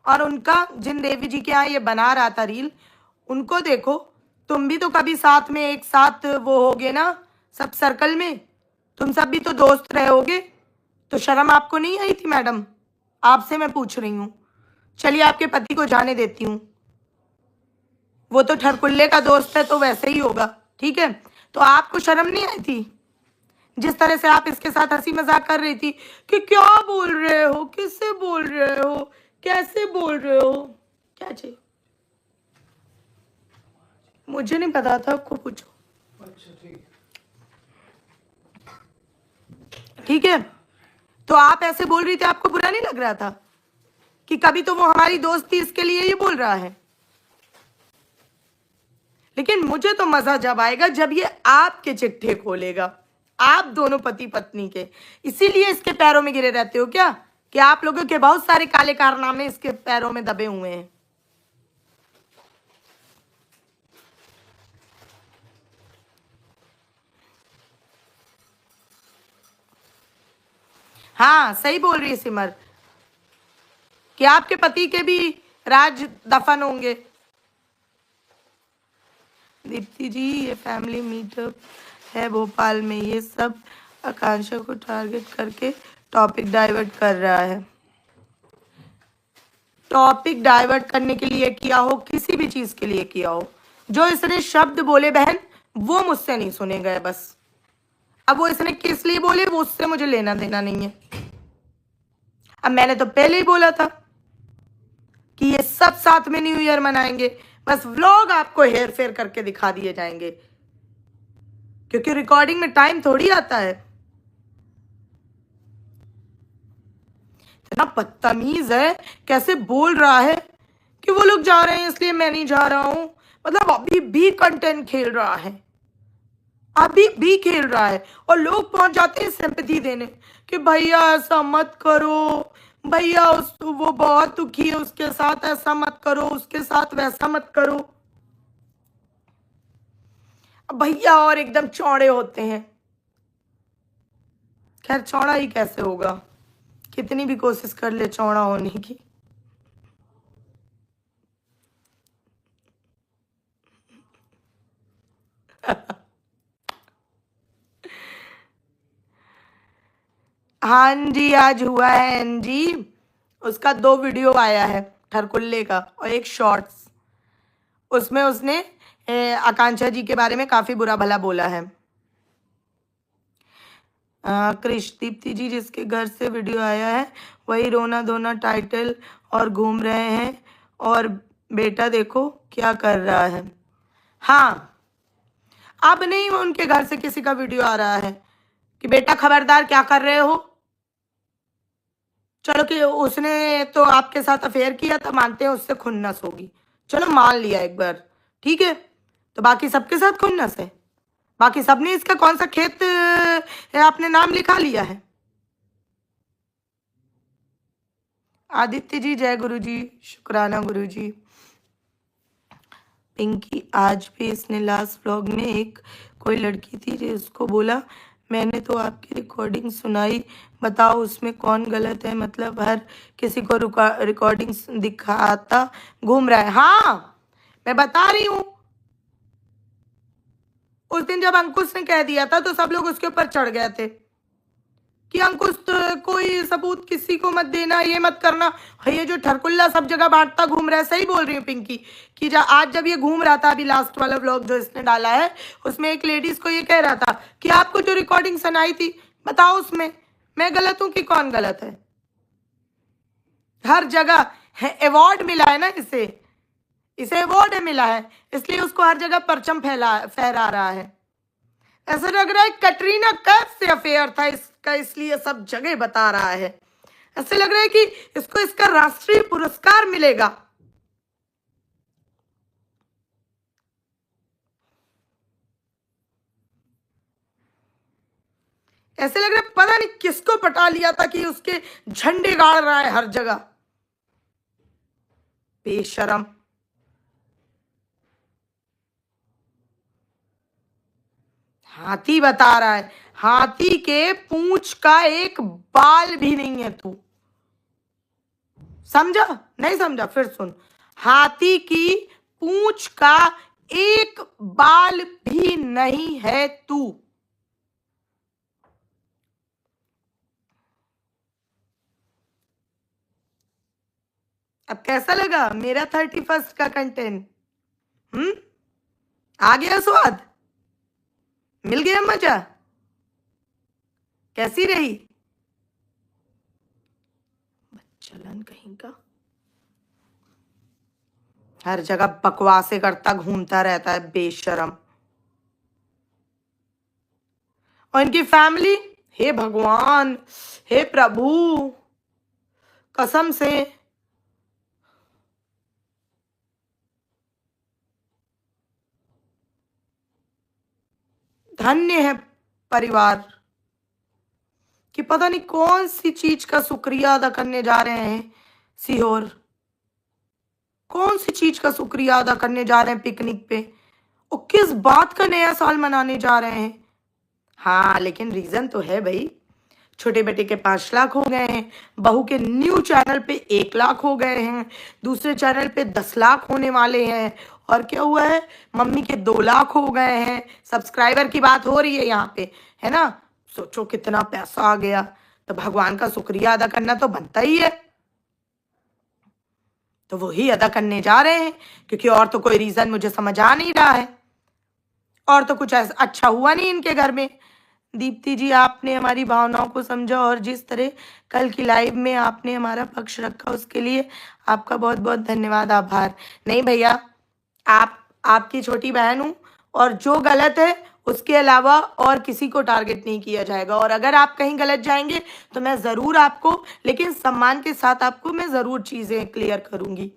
और उनका जिन देवी जी के यहाँ ये बना रहा था रील, उनको देखो, तुम भी तो कभी साथ में एक साथ वो होगे ना, सब सर्कल में, तुम सब भी तो दोस्त रहे होगे, तो शर्म आपको नहीं आई थी मैडम? आपसे मैं पूछ रही हूँ। चलिए आपके पति को जाने देती हूँ, वो तो ठरकुल्ले का दोस्त है तो वैसे ही होगा, ठीक है, तो आपको शर्म नहीं आई थी? जिस तरह से आप इसके साथ हंसी मजाक कर रही थी कि क्या बोल रहे हो, किससे बोल रहे हो, कैसे बोल रहे हो, क्या चाहिए? मुझे नहीं पता था, आपको पूछो। ठीक है, तो आप ऐसे बोल रही थी, आपको बुरा नहीं लग रहा था कि कभी तो वो हमारी दोस्त थी इसके लिए ये बोल रहा है? लेकिन मुझे तो मजा जब आएगा जब ये आपके चिट्ठे खोलेगा, आप दोनों पति पत्नी के। इसीलिए इसके पैरों में गिरे रहते हो क्या, कि आप लोगों के बहुत सारे काले कारनामे इसके पैरों में दबे हुए हैं। हाँ सही बोल रही है सिमर कि आपके पति के भी राज दफन होंगे। दीप्ति जी ये फैमिली मीटअप है भोपाल में, ये सब आकांक्षा को टारगेट करके टॉपिक डाइवर्ट कर रहा है। टॉपिक डाइवर्ट करने के लिए किया हो, किसी भी चीज के लिए किया हो, जो इसने शब्द बोले बहन वो मुझसे नहीं सुने गए बस। अब वो इसने किस लिए बोले वो उससे मुझे लेना देना नहीं है। अब मैंने तो पहले ही बोला था कि ये सब साथ में न्यू ईयर मनाएंगे, बस व्लॉग आपको हेर फेर करके दिखा दिए जाएंगे, क्योंकि रिकॉर्डिंग में टाइम थोड़ी आता है। इतना बदतमीज है, कैसे बोल रहा है कि वो लोग जा रहे हैं इसलिए मैं नहीं जा रहा हूं। मतलब अभी भी कंटेंट खेल रहा है, अभी भी खेल रहा है, और लोग पहुंच जाते हैं सिंपैथी देने कि भैया ऐसा मत करो, भैया वो बहुत दुखी है, उसके साथ ऐसा मत करो, उसके साथ वैसा मत करो। भैया और एकदम चौड़े होते हैं। खैर चौड़ा ही कैसे होगा, कितनी भी कोशिश कर ले चौड़ा होने की। हाँ जी आज हुआ है एनजी, उसका 2 वीडियो आया है ठरकुल्ले का और एक शॉर्ट्स। उसमें उसने आकांक्षा जी के बारे में काफी बुरा भला बोला है। कृष दीप्ति जी जिसके घर से वीडियो आया है वही रोना धोना टाइटल और घूम रहे हैं, और बेटा देखो क्या कर रहा है। हाँ अब नहीं उनके घर से किसी का वीडियो आ रहा है कि बेटा खबरदार क्या कर रहे हो। चलो कि उसने तो आपके साथ अफेयर किया था, मानते हैं उससे खुन्नस होगी, चलो मान लिया एक बार, ठीक है। तो बाकी सबके साथ खुन्नस है, बाकी सबने इसका कौन सा खेत अपने नाम लिखा लिया है। आदित्य जी जय गुरु जी, शुक्राना गुरु जी। पिंकी आज भी इसने लास्ट व्लॉग में एक कोई लड़की थी जिसको बोला मैंने तो आपकी रिकॉर्डिंग सुनाई, बताओ उसमें कौन गलत है, मतलब हर किसी को रिकॉर्डिंग दिखाता घूम रहा है। हाँ मैं बता रही हूं, उस दिन जब अंकुश ने कह दिया था तो सब लोग उसके ऊपर चढ़ गए थे कि अंकुश तो कोई सबूत किसी को मत देना, ये मत करना। ये जो ठरकुल्ला सब जगह बांटता घूम रहा है, सही बोल रही हूँ पिंकी कि आज जब ये घूम रहा था, अभी लास्ट वाला व्लॉग जो इसने डाला है उसमें एक लेडीज को ये कह रहा था कि आपको जो रिकॉर्डिंग सुनाई थी बताओ उसमें मैं गलत हूं कि कौन गलत है। हर जगह अवार्ड मिला है ना, इसे अवार्ड मिला है, इसलिए उसको हर जगह परचम फहरा रहा है। ऐसा लग रहा है कटरीना कैफ से अफेयर था इसका, इसलिए सब जगह बता रहा है। ऐसे लग रहा है कि इसको इसका राष्ट्रीय पुरस्कार मिलेगा। ऐसे लग रहा है पता नहीं किसको पटा लिया था कि उसके झंडे गाड़ रहा है हर जगह, बेशरम। हाथी बता रहा है, हाथी के पूंछ का एक बाल भी नहीं है तू, समझा? नहीं समझा फिर सुन, हाथी की पूंछ का एक बाल भी नहीं है तू। अब कैसा लगा मेरा 31st का कंटेंट? आ गया स्वाद, मिल गया मजा, कैसी रही? चलन कहीं का, हर जगह बकवासें करता घूमता रहता है बेशरम। और इनकी फैमिली, हे भगवान, हे प्रभु, कसम से धन्य है परिवार कि पता नहीं कौन सी चीज का शुक्रिया अदा करने जा रहे हैं सीहोर, कौन सी चीज का शुक्रिया अदा करने जा रहे हैं पिकनिक पे, और किस बात का नया साल मनाने जा रहे हैं। हाँ लेकिन रीजन तो है भाई, छोटे बेटे के 5 लाख हो गए हैं, बहू के न्यू चैनल पे 1 लाख हो गए हैं, दूसरे चैनल पे 10 लाख होने वाले हैं, और क्या हुआ है, मम्मी के 2 लाख हो गए हैं। सब्सक्राइबर की बात हो रही है यहाँ पे, है ना। सोचो कितना पैसा आ गया, तो भगवान का शुक्रिया अदा करना तो बनता ही है, तो वही अदा करने जा रहे हैं, क्योंकि और तो कोई रीजन मुझे समझ आ नहीं रहा है, और तो कुछ ऐसा अच्छा हुआ नहीं इनके घर में। दीप्ति जी, आपने हमारी भावनाओं को समझा और जिस तरह कल की लाइव में आपने हमारा पक्ष रखा, उसके लिए आपका बहुत बहुत धन्यवाद, आभार। नहीं भैया, आपकी छोटी बहन हूँ, और जो गलत है उसके अलावा और किसी को टारगेट नहीं किया जाएगा, और अगर आप कहीं गलत जाएंगे तो मैं ज़रूर आपको, लेकिन सम्मान के साथ आपको मैं ज़रूर चीज़ें क्लियर करूँगी।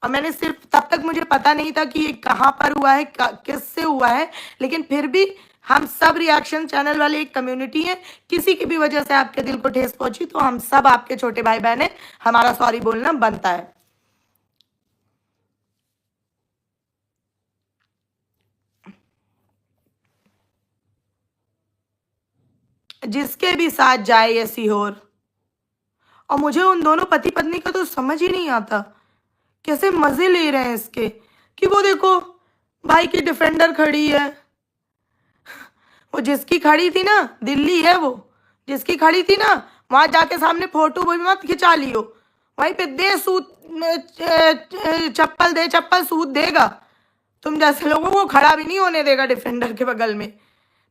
और मैंने सिर्फ तब तक मुझे पता नहीं था कि ये कहाँ पर हुआ है, किससे हुआ है, लेकिन फिर भी हम सब रिएक्शन चैनल वाले एक कम्युनिटी है, किसी की भी वजह से आपके दिल को ठेस पहुंची तो हम सब आपके छोटे भाई बहन हैं, हमारा सॉरी बोलना बनता है। जिसके भी साथ जाए ये सीहोर, और मुझे उन दोनों पति पत्नी का तो समझ ही नहीं आता, कैसे मजे ले रहे हैं इसके, कि वो देखो भाई की डिफेंडर खड़ी है, वो जिसकी खड़ी थी ना, दिल्ली है वो, जिसकी खड़ी थी ना, वहां जाके सामने फोटो भी मत खिंचा लियो, वहीं पे दे सूद, चप्पल दे, चप्पल सूद देगा, तुम जैसे लोगों को खड़ा भी नहीं होने देगा डिफेंडर के बगल में।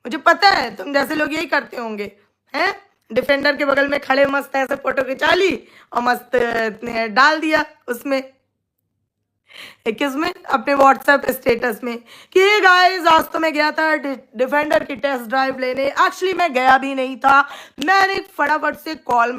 मुझे पता है तुम जैसे लोग यही करते होंगे, हैं, डिफेंडर के बगल में खड़े मस्त ऐसे फोटो खिंचा ली और मस्त डाल दिया उसमें, किसमें, अपने व्हाट्सएप स्टेटस में, कि गाइस आज तो मैं गया था डिफेंडर की टेस्ट ड्राइव लेने। एक्चुअली मैं गया भी नहीं था, मैंने फटाफट से कॉल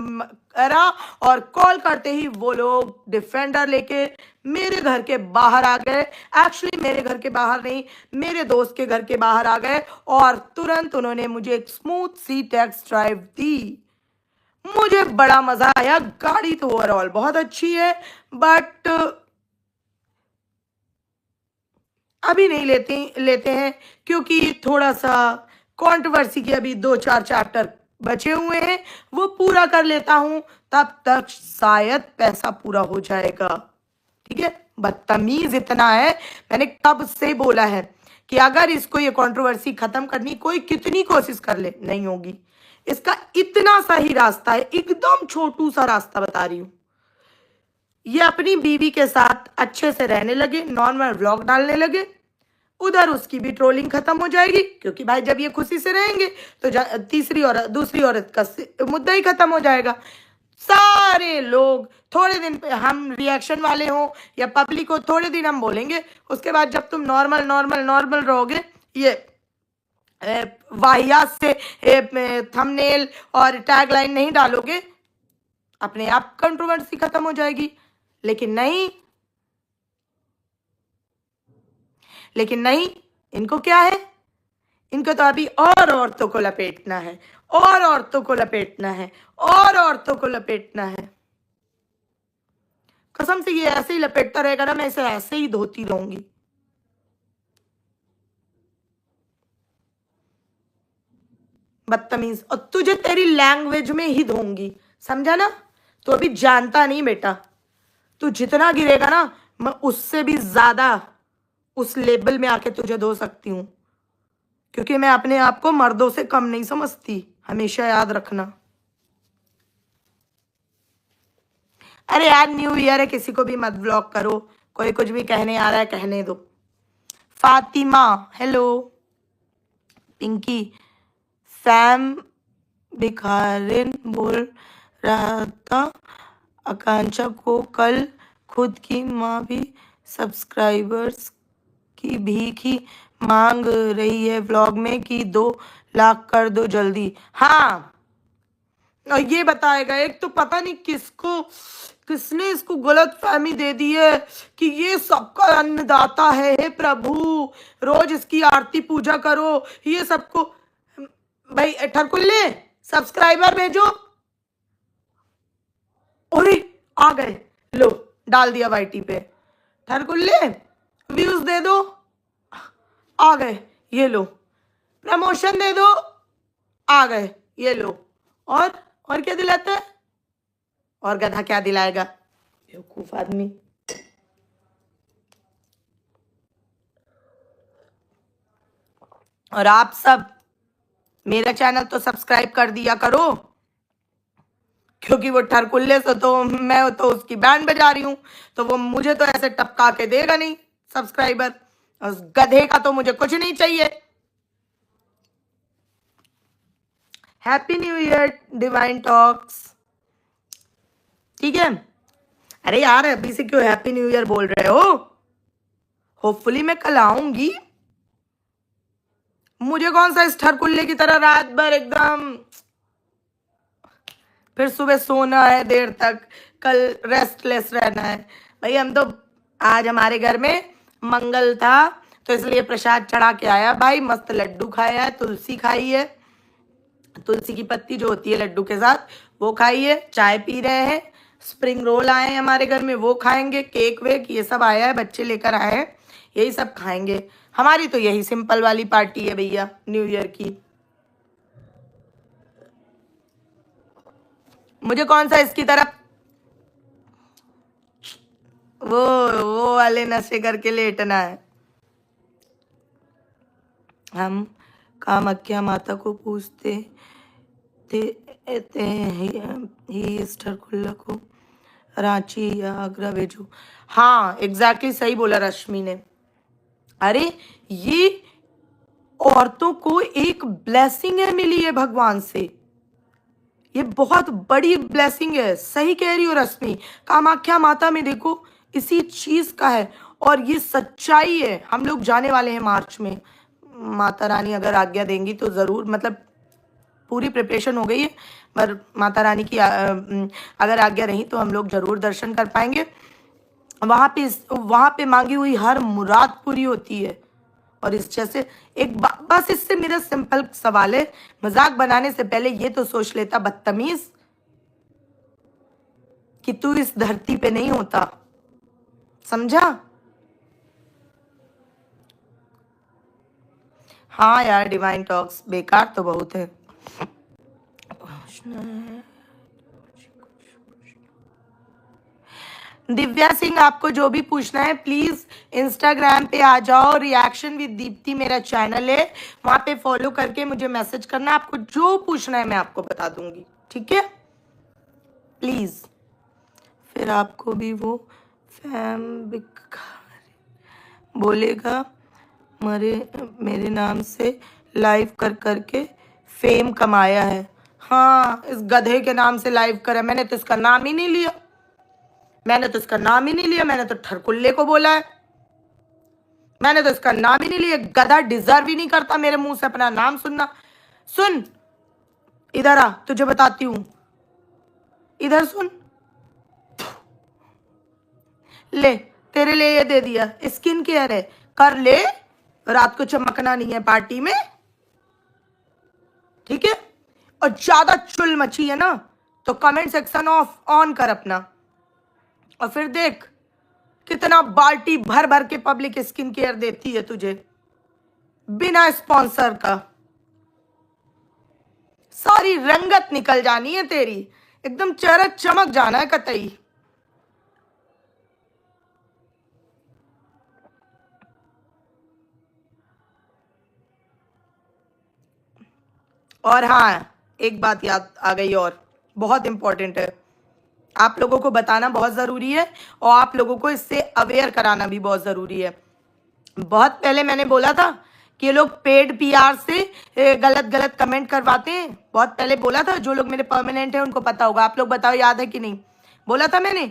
करा, और कॉल करते ही वो लोग डिफेंडर लेके मेरे घर के बाहर आ गए। एक्चुअली मेरे घर के बाहर नहीं, मेरे दोस्त के घर के बाहर आ गए, और तुरंत उन्होंने मुझे एक स्मूथ सी टेस्ट ड्राइव दी। मुझे बड़ा मजा आया, गाड़ी तो ओवरऑल बहुत अच्छी है, बट अभी नहीं लेते हैं, क्योंकि थोड़ा सा कंट्रोवर्सी के अभी 2-4 चैप्टर बचे हुए हैं, वो पूरा कर लेता हूं, तब तक शायद पैसा पूरा हो जाएगा। ठीक है, बदतमीज इतना है, मैंने कब से बोला है कि अगर इसको ये कंट्रोवर्सी खत्म करनी, कोई कितनी कोशिश कर ले नहीं होगी। इसका इतना सा ही रास्ता है, एकदम छोटू सा रास्ता बता रही हूं। ये अपनी बीवी के साथ अच्छे से रहने लगे, नॉर्मल व्लॉग डालने लगे, उधर उसकी भी ट्रोलिंग खत्म हो जाएगी, क्योंकि भाई जब ये खुशी से रहेंगे तो तीसरी और दूसरी औरत का मुद्दा ही खत्म हो जाएगा। सारे लोग थोड़े दिन पे, हम रिएक्शन वाले हो या पब्लिक हो, थोड़े दिन हम बोलेंगे, उसके बाद जब तुम नॉर्मल नॉर्मल नॉर्मल रहोगे, ये वाहियात से थंबनेल और टैगलाइन नहीं डालोगे, अपने आप कंट्रोवर्सी खत्म हो जाएगी। लेकिन नहीं, इनको क्या है, इनको तो अभी और औरतों को लपेटना है, और औरतों को लपेटना है, और औरतों को लपेटना है। कसम से ये ऐसे ही लपेटता रहेगा ना, मैं इसे ऐसे ही धोती रहूंगी। बदतमीज, और तुझे तेरी लैंग्वेज में ही धोऊंगी, समझा ना। तो अभी जानता नहीं बेटा, तू जितना गिरेगा ना, मैं उससे भी ज्यादा उस लेवल में आके तुझे धो सकती हूं, क्योंकि मैं अपने आप को मर्दों से कम नहीं समझती, हमेशा याद रखना। अरे यार, न्यू ईयर है, किसी को भी मत ब्लॉक करो, कोई कुछ भी कहने आ रहा है कहने दो। फातिमा हेलो, पिंकी, सैम भिखारिन बोल रहा था आकांक्षा को कल खुद की माँ भी सब्सक्राइबर्स की भीख ही मांग रही है व्लॉग में कि 2 लाख कर दो जल्दी। हाँ, और ये बताएगा, एक तो पता नहीं किसने इसको गलत फहमी दे दी है कि ये सबका अन्नदाता है, हे प्रभु, रोज इसकी आरती पूजा करो, ये सबको। भाई ठरकुल्ले, सब्सक्राइबर भेजो। अरे आ गए, लो डाल दिया वाईटी पे। ठरकुल्ले व्यूज दे दो, आ गए, ये लो। प्रमोशन दे दो, आ गए, ये लो। और क्या दिलाता है? और गधा क्या दिलाएगा, बेवकूफ आदमी। और आप सब मेरा चैनल तो सब्सक्राइब कर दिया करो, क्योंकि वो ठरकुल्ले से तो मैं तो उसकी बैंड बजा रही हूँ, तो वो मुझे तो ऐसे टपका के देगा नहीं सब्सक्राइबर। उस गधे का तो मुझे कुछ नहीं चाहिए। Happy new year divine talks. ठीक है। अरे यार अभी से क्यों हैप्पी न्यू ईयर बोल रहे हो? होपफुली मैं कल आऊंगी। मुझे कौन सा इस ठरकुल्ले की तरह रात भर एकदम फिर सुबह सोना है देर तक, कल रेस्टलेस रहना है। भाई हम तो आज हमारे घर में मंगल था, तो इसलिए प्रसाद चढ़ा के आया भाई। मस्त लड्डू खाया है, तुलसी खाई है, तुलसी की पत्ती जो होती है लड्डू के साथ वो खाई है, चाय पी रहे हैं, स्प्रिंग रोल आए हैं हमारे घर में वो खाएंगे, केक वेक ये सब आया है, बच्चे लेकर आए हैं, यही सब खाएंगे। हमारी तो यही सिंपल वाली पार्टी है भैया न्यू ईयर की। मुझे कौन सा इसकी तरफ वो वाले नशे करके लेटना है। हम कामाख्या माता को पूछते थे ही ठरकुल्ला को रांची या आगरा भेजू। हाँ एग्जैक्टली सही बोला रश्मि ने। अरे ये औरतों को एक ब्लेसिंग है, मिली है भगवान से, ये बहुत बड़ी ब्लेसिंग है। सही कह रही हो रश्मि, कामाख्या माता में देखो इसी चीज का है, और ये सच्चाई है। हम लोग जाने वाले हैं मार्च में, माता रानी अगर आज्ञा देंगी तो जरूर, मतलब पूरी प्रिपरेशन हो गई है, पर माता रानी की अगर आज्ञा रही तो हम लोग जरूर दर्शन कर पाएंगे। वहां पे मांगी हुई हर मुराद पूरी होती है। और इस जैसे एक बस इससे मेरा सिंपल सवाल है, मजाक बनाने से पहले ये तो सोच लेता बदतमीज कि तू इस धरती पे नहीं होता, समझा? हाँ यार डिवाइन टॉक्स बेकार तो बहुत है। दिव्या सिंह आपको जो भी पूछना है प्लीज इंस्टाग्राम पे आ जाओ, रिएक्शन विद दीप्ति मेरा चैनल है, वहां पे फॉलो करके मुझे मैसेज करना। आपको जो पूछना है मैं आपको बता दूंगी, ठीक है? प्लीज। फिर आपको भी वो फैम बोलेगा मेरे नाम से लाइव कर करके फेम कमाया है। हाँ इस गधे के नाम से लाइव करा, मैंने तो इसका नाम ही नहीं लिया, मैंने तो इसका नाम ही नहीं लिया, मैंने तो ठरकुल्ले को बोला है, मैंने तो इसका नाम ही नहीं लिया। गधा डिजर्व ही नहीं करता मेरे मुंह से अपना नाम सुनना। सुन इधर आ, तुझे बताती हूं, इधर सुन, ले तेरे लिए ये दे दिया, स्किन केयर है, कर ले, रात को चमकना नहीं है पार्टी में, ठीक है? और ज्यादा चुल मची है ना तो कमेंट सेक्शन ऑफ ऑन कर अपना, और फिर देख कितना बाल्टी भर भर के पब्लिक स्किन केयर देती है तुझे बिना स्पॉन्सर का। सारी रंगत निकल जानी है तेरी, एकदम चेहरा चमक जाना है कतई। और हाँ एक बात याद आ गई और बहुत इंपॉर्टेंट है, आप लोगों को बताना बहुत ज़रूरी है, और आप लोगों को इससे अवेयर कराना भी बहुत ज़रूरी है। बहुत पहले मैंने बोला था कि ये लोग पेड पीआर से गलत गलत कमेंट करवाते हैं, बहुत पहले बोला था। जो लोग मेरे परमानेंट हैं उनको पता होगा, आप लोग बताओ याद है कि नहीं? बोला था मैंने?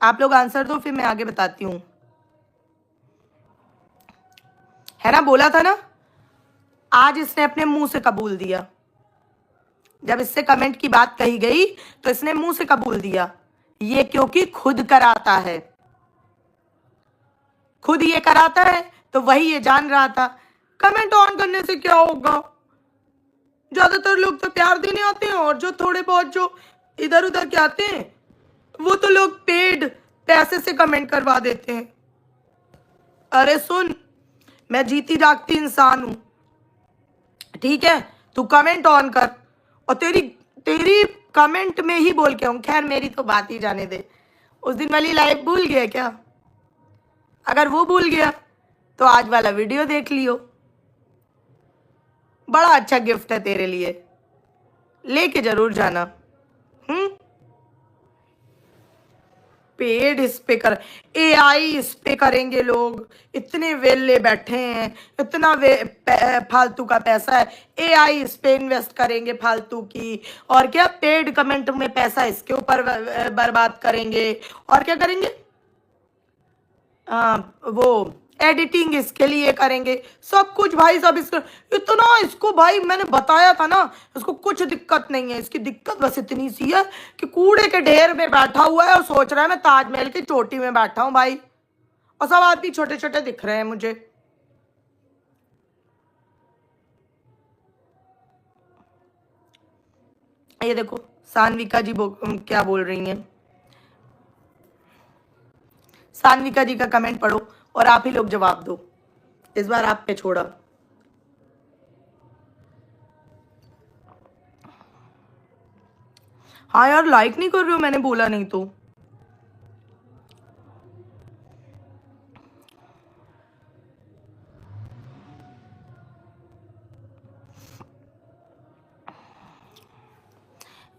आप लोग आंसर दो फिर मैं आगे बताती हूँ, है ना? बोला था ना? आज इसने अपने मुंह से कबूल दिया, जब इससे कमेंट की बात कही गई तो इसने मुंह से कबूल दिया, ये क्योंकि खुद कराता है, खुद ये कराता है तो वही ये जान रहा था। कमेंट ऑन करने से क्या होगा, ज्यादातर लोग तो प्यार देने आते हैं, और जो थोड़े बहुत जो इधर उधर के आते हैं वो तो लोग पेड पैसे से कमेंट करवा देते हैं। अरे सुन, मैं जीती जागती इंसान हूं, ठीक है। तू कमेंट ऑन कर और तेरी तेरी कमेंट में ही बोल के आऊं। खैर मेरी तो बात ही जाने दे। उस दिन वाली लाइव भूल गया क्या? अगर वो भूल गया तो आज वाला वीडियो देख लियो, बड़ा अच्छा गिफ्ट है तेरे लिए, लेके जरूर जाना। पेड इस पे कर, एआई इस पे करेंगे लोग, इतने वेले बैठे हैं, इतना फालतू का पैसा है, एआई इस पे इन्वेस्ट करेंगे फालतू की, और क्या पेड कमेंट में पैसा इसके ऊपर बर्बाद करेंगे, और क्या करेंगे, वो एडिटिंग इसके लिए करेंगे, सब कुछ भाई, सब इसको इतना, इसको भाई मैंने बताया था ना, इसको कुछ दिक्कत नहीं है। इसकी दिक्कत बस इतनी सी है कि कूड़े के ढेर में बैठा हुआ है और सोच रहा है मैं ताजमहल की चोटी में बैठा हूं भाई, और सब आदमी छोटे छोटे दिख रहे हैं मुझे। ये देखो सान्विका जी क्या बोल रही हैं। सान्विका जी का कमेंट पढ़ो और आप ही लोग जवाब दो, इस बार आप पे छोड़ा। हाँ यार लाइक नहीं कर रहे हो, मैंने बोला नहीं तो।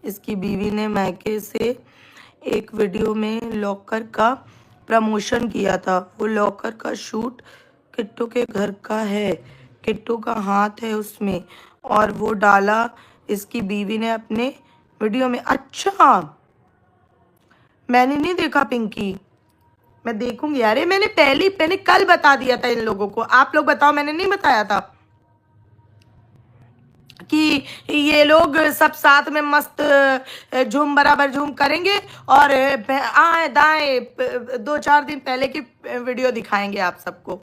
इसकी बीवी ने मैके से एक वीडियो में लॉकर का प्रमोशन किया था। वो लॉकर का शूट किट्टू के घर का है, किट्टू का हाथ है उसमें, और वो डाला इसकी बीवी ने अपने वीडियो में। अच्छा मैंने नहीं देखा पिंकी, मैं देखूंगी। अरे मैंने कल बता दिया था इन लोगों को, आप लोग बताओ मैंने नहीं बताया था कि ये लोग सब साथ में मस्त झूम बराबर झूम करेंगे, और आए दाएं 2-4 दिन पहले की वीडियो दिखाएंगे आप सबको।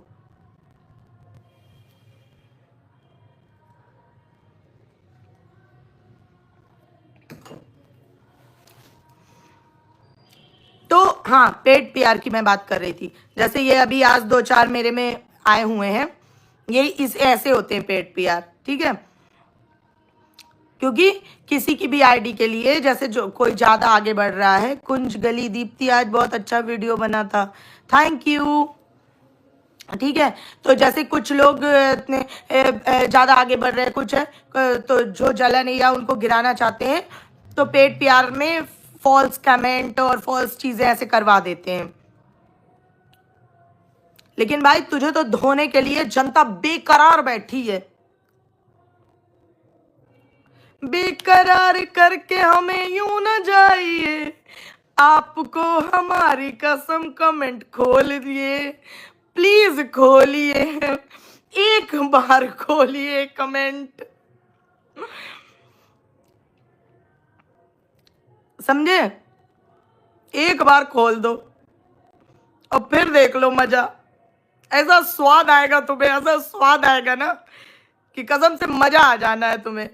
तो हाँ पेड पीआर की मैं बात कर रही थी। जैसे ये अभी आज 2-4 मेरे में आए हुए हैं, ये इस ऐसे होते हैं पेड पीआर, ठीक है। क्योंकि किसी की भी आईडी के लिए, जैसे जो कोई ज्यादा आगे बढ़ रहा है, कुंज गली दीप्ति आज बहुत अच्छा वीडियो बना था, थैंक यू, ठीक है। तो जैसे कुछ लोग इतने ज्यादा आगे बढ़ रहे हैं, कुछ है तो जो जलन या उनको गिराना चाहते हैं, तो पेड पीआर में फॉल्स कमेंट और फॉल्स चीजें ऐसे करवा देते हैं। लेकिन भाई तुझे तो धोने के लिए जनता बेकरार बैठी है, बेकरार करके हमें यूं न जाइए, आपको हमारी कसम कमेंट खोल दिए, प्लीज खोलिए, एक बार खोलिए कमेंट, समझे, एक बार खोल दो और फिर देख लो मजा, ऐसा स्वाद आएगा तुम्हें, ऐसा स्वाद आएगा ना कि कसम से मजा आ जाना है तुम्हें।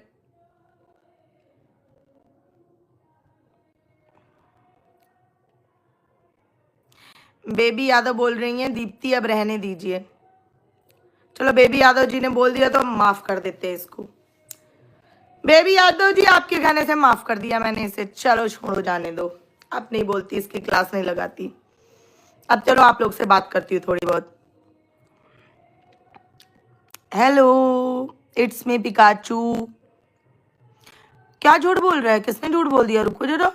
बेबी यादव बोल रही हैं दीप्ति अब रहने दीजिए। चलो बेबी यादव जी ने बोल दिया तो हम माफ कर देते हैं इसको। बेबी यादव जी आपके कहने से माफ कर दिया मैंने इसे, चलो छोड़ो जाने दो, अब नहीं बोलती, इसकी क्लास नहीं लगाती। अब चलो आप लोग से बात करती हूँ थोड़ी बहुत। Hello it's me Pikachu. क्या झूठ बोल रहा है, किसने झूठ बोल दिया, रुको जरा।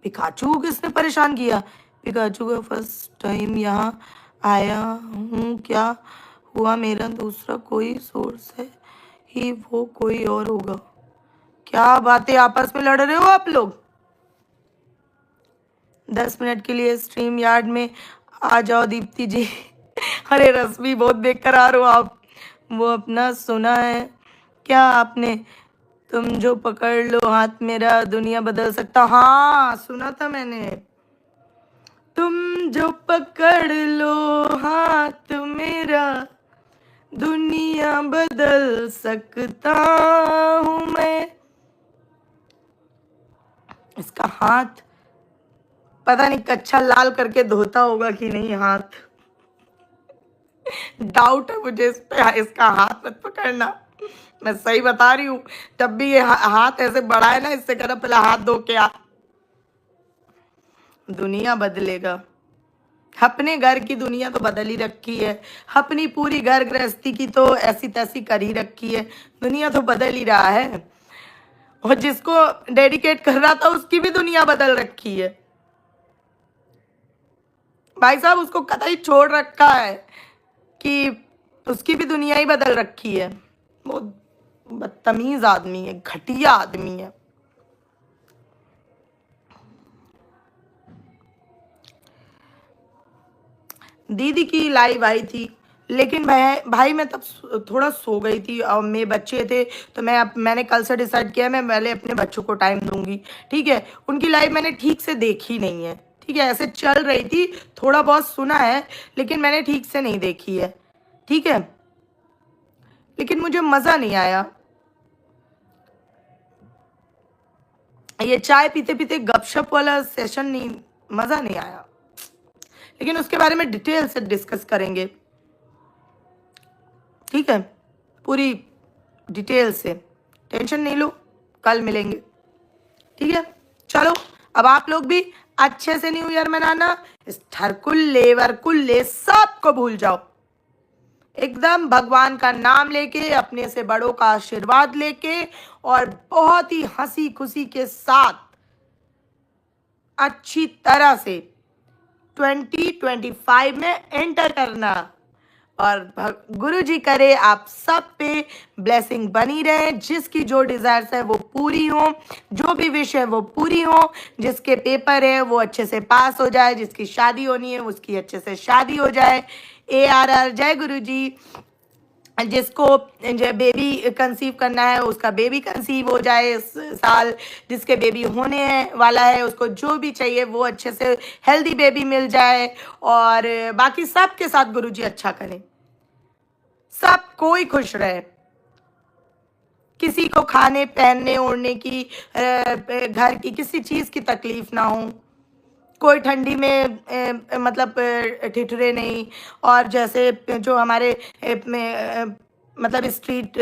पिकाचू को किसने परेशान किया? पिकाचू का फर्स्ट टाइम यहाँ आया हूँ, क्या हुआ, मेरा दूसरा कोई सोर्स है ही, वो कोई और होगा। क्या बातें आपस में लड़ रहे हो आप लोग? 10 मिनट के लिए स्ट्रीम यार्ड में आ जाओ दीप्ति जी। अरे रश्मि बहुत बेकरार हो आप, वो अपना सुना है क्या आपने, तुम जो पकड़ लो हाथ मेरा दुनिया बदल सकता। हाँ सुना था मैंने, तुम जो पकड़ लो हाथ मेरा दुनिया बदल सकता हूं मैं। इसका हाथ पता नहीं कच्चा लाल करके धोता होगा कि नहीं हाथ। डाउट है मुझे इस पे, इसका हाथ मत पकड़ना, मैं सही बता रही हूँ। जब भी ये हाथ ऐसे बढ़ाए ना, इससे कहना पहले हाथ धो के आ। दुनिया बदलेगा, अपने घर की दुनिया तो बदल ही रखी है, अपनी पूरी घर गृहस्थी की तो ऐसी तैसी कर ही रखी है, दुनिया तो बदल ही रहा है। और जिसको डेडिकेट कर रहा था उसकी भी दुनिया बदल रखी है भाई साहब, उसको कतई छोड़ रखा है कि उसकी भी दुनिया ही बदल रखी है। वो बदतमीज आदमी है, घटिया आदमी है। दीदी की लाइव आई थी, लेकिन भाई मैं तब थोड़ा सो गई थी और मेरे बच्चे थे, तो मैंने कल से डिसाइड किया मैं पहले अपने बच्चों को टाइम दूंगी। ठीक है, उनकी लाइव मैंने ठीक से देखी नहीं है। ठीक है, ऐसे चल रही थी, थोड़ा बहुत सुना है, लेकिन मैंने ठीक से नहीं देखी है। ठीक है, लेकिन मुझे मज़ा नहीं आया। ये चाय पीते पीते गपशप वाला सेशन नहीं, मज़ा नहीं आया। लेकिन उसके बारे में डिटेल से डिस्कस करेंगे। ठीक है, पूरी डिटेल से, टेंशन नहीं लो, कल मिलेंगे। ठीक है, चलो अब आप लोग भी अच्छे से न्यू ईयर मनाना। इस ठरकुल्ले वरकुल्ले सबको भूल जाओ, एकदम भगवान का नाम लेके, अपने से बड़ों का आशीर्वाद लेके, और बहुत ही हंसी खुशी के साथ अच्छी तरह से 2025 में एंटर करना। और गुरु जी करे आप सब पे ब्लेसिंग बनी रहे, जिसकी जो डिजायर्स है वो पूरी हो, जो भी विश है वो पूरी हो, जिसके पेपर है वो अच्छे से पास हो जाए, जिसकी शादी होनी है उसकी अच्छे से शादी हो जाए। ARR जय गुरु जी। जिसको जो बेबी कंसीव करना है उसका बेबी कंसीव हो जाए इस साल, जिसके बेबी होने वाला है उसको जो भी चाहिए वो अच्छे से हेल्दी बेबी मिल जाए, और बाकी सबके साथ गुरुजी अच्छा करें, सब कोई खुश रहे, किसी को खाने पहनने ओढ़ने की, घर की किसी चीज़ की तकलीफ ना हो, कोई ठंडी में मतलब ठिठुरे नहीं। और जैसे जो हमारे मतलब स्ट्रीट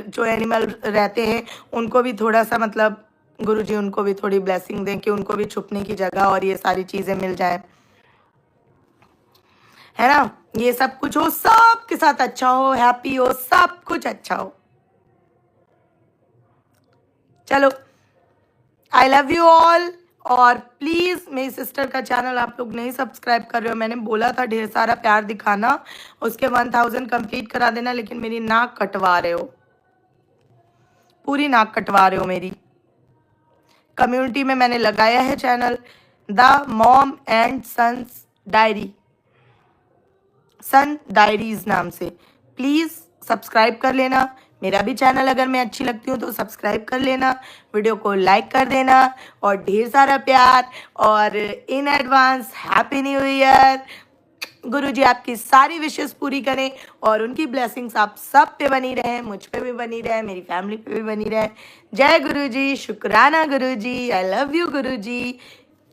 जो एनिमल रहते हैं उनको भी थोड़ा सा मतलब गुरुजी उनको भी थोड़ी ब्लेसिंग दें कि उनको भी छुपने की जगह और ये सारी चीज़ें मिल जाए, है ना। ये सब कुछ हो, सबके साथ अच्छा हो, हैप्पी हो, सब कुछ अच्छा हो। चलो, आई लव यू ऑल। और प्लीज़ मेरी सिस्टर का चैनल आप लोग नहीं सब्सक्राइब कर रहे हो, मैंने बोला था ढेर सारा प्यार दिखाना, उसके 1000 कंप्लीट करा देना, लेकिन मेरी नाक कटवा रहे हो, पूरी नाक कटवा रहे हो मेरी। कम्युनिटी में मैंने लगाया है channel the mom and sons diary, son diaries नाम से, प्लीज़ सब्सक्राइब कर लेना। मेरा भी चैनल अगर मैं अच्छी लगती हूँ तो सब्सक्राइब कर लेना, वीडियो को लाइक कर देना, और ढेर सारा प्यार, और in advance happy new year. गुरुजी आपकी सारी विशेस पूरी करें, और उनकी ब्लेसिंग्स आप सब पे बनी रहे, मुझ पे भी बनी रहे, मेरी फैमिली पे भी बनी रहे। जय गुरुजी, शुक्राना गुरुजी, आई लव यू गुरुजी।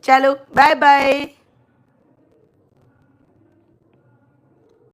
चलो बाय बाय।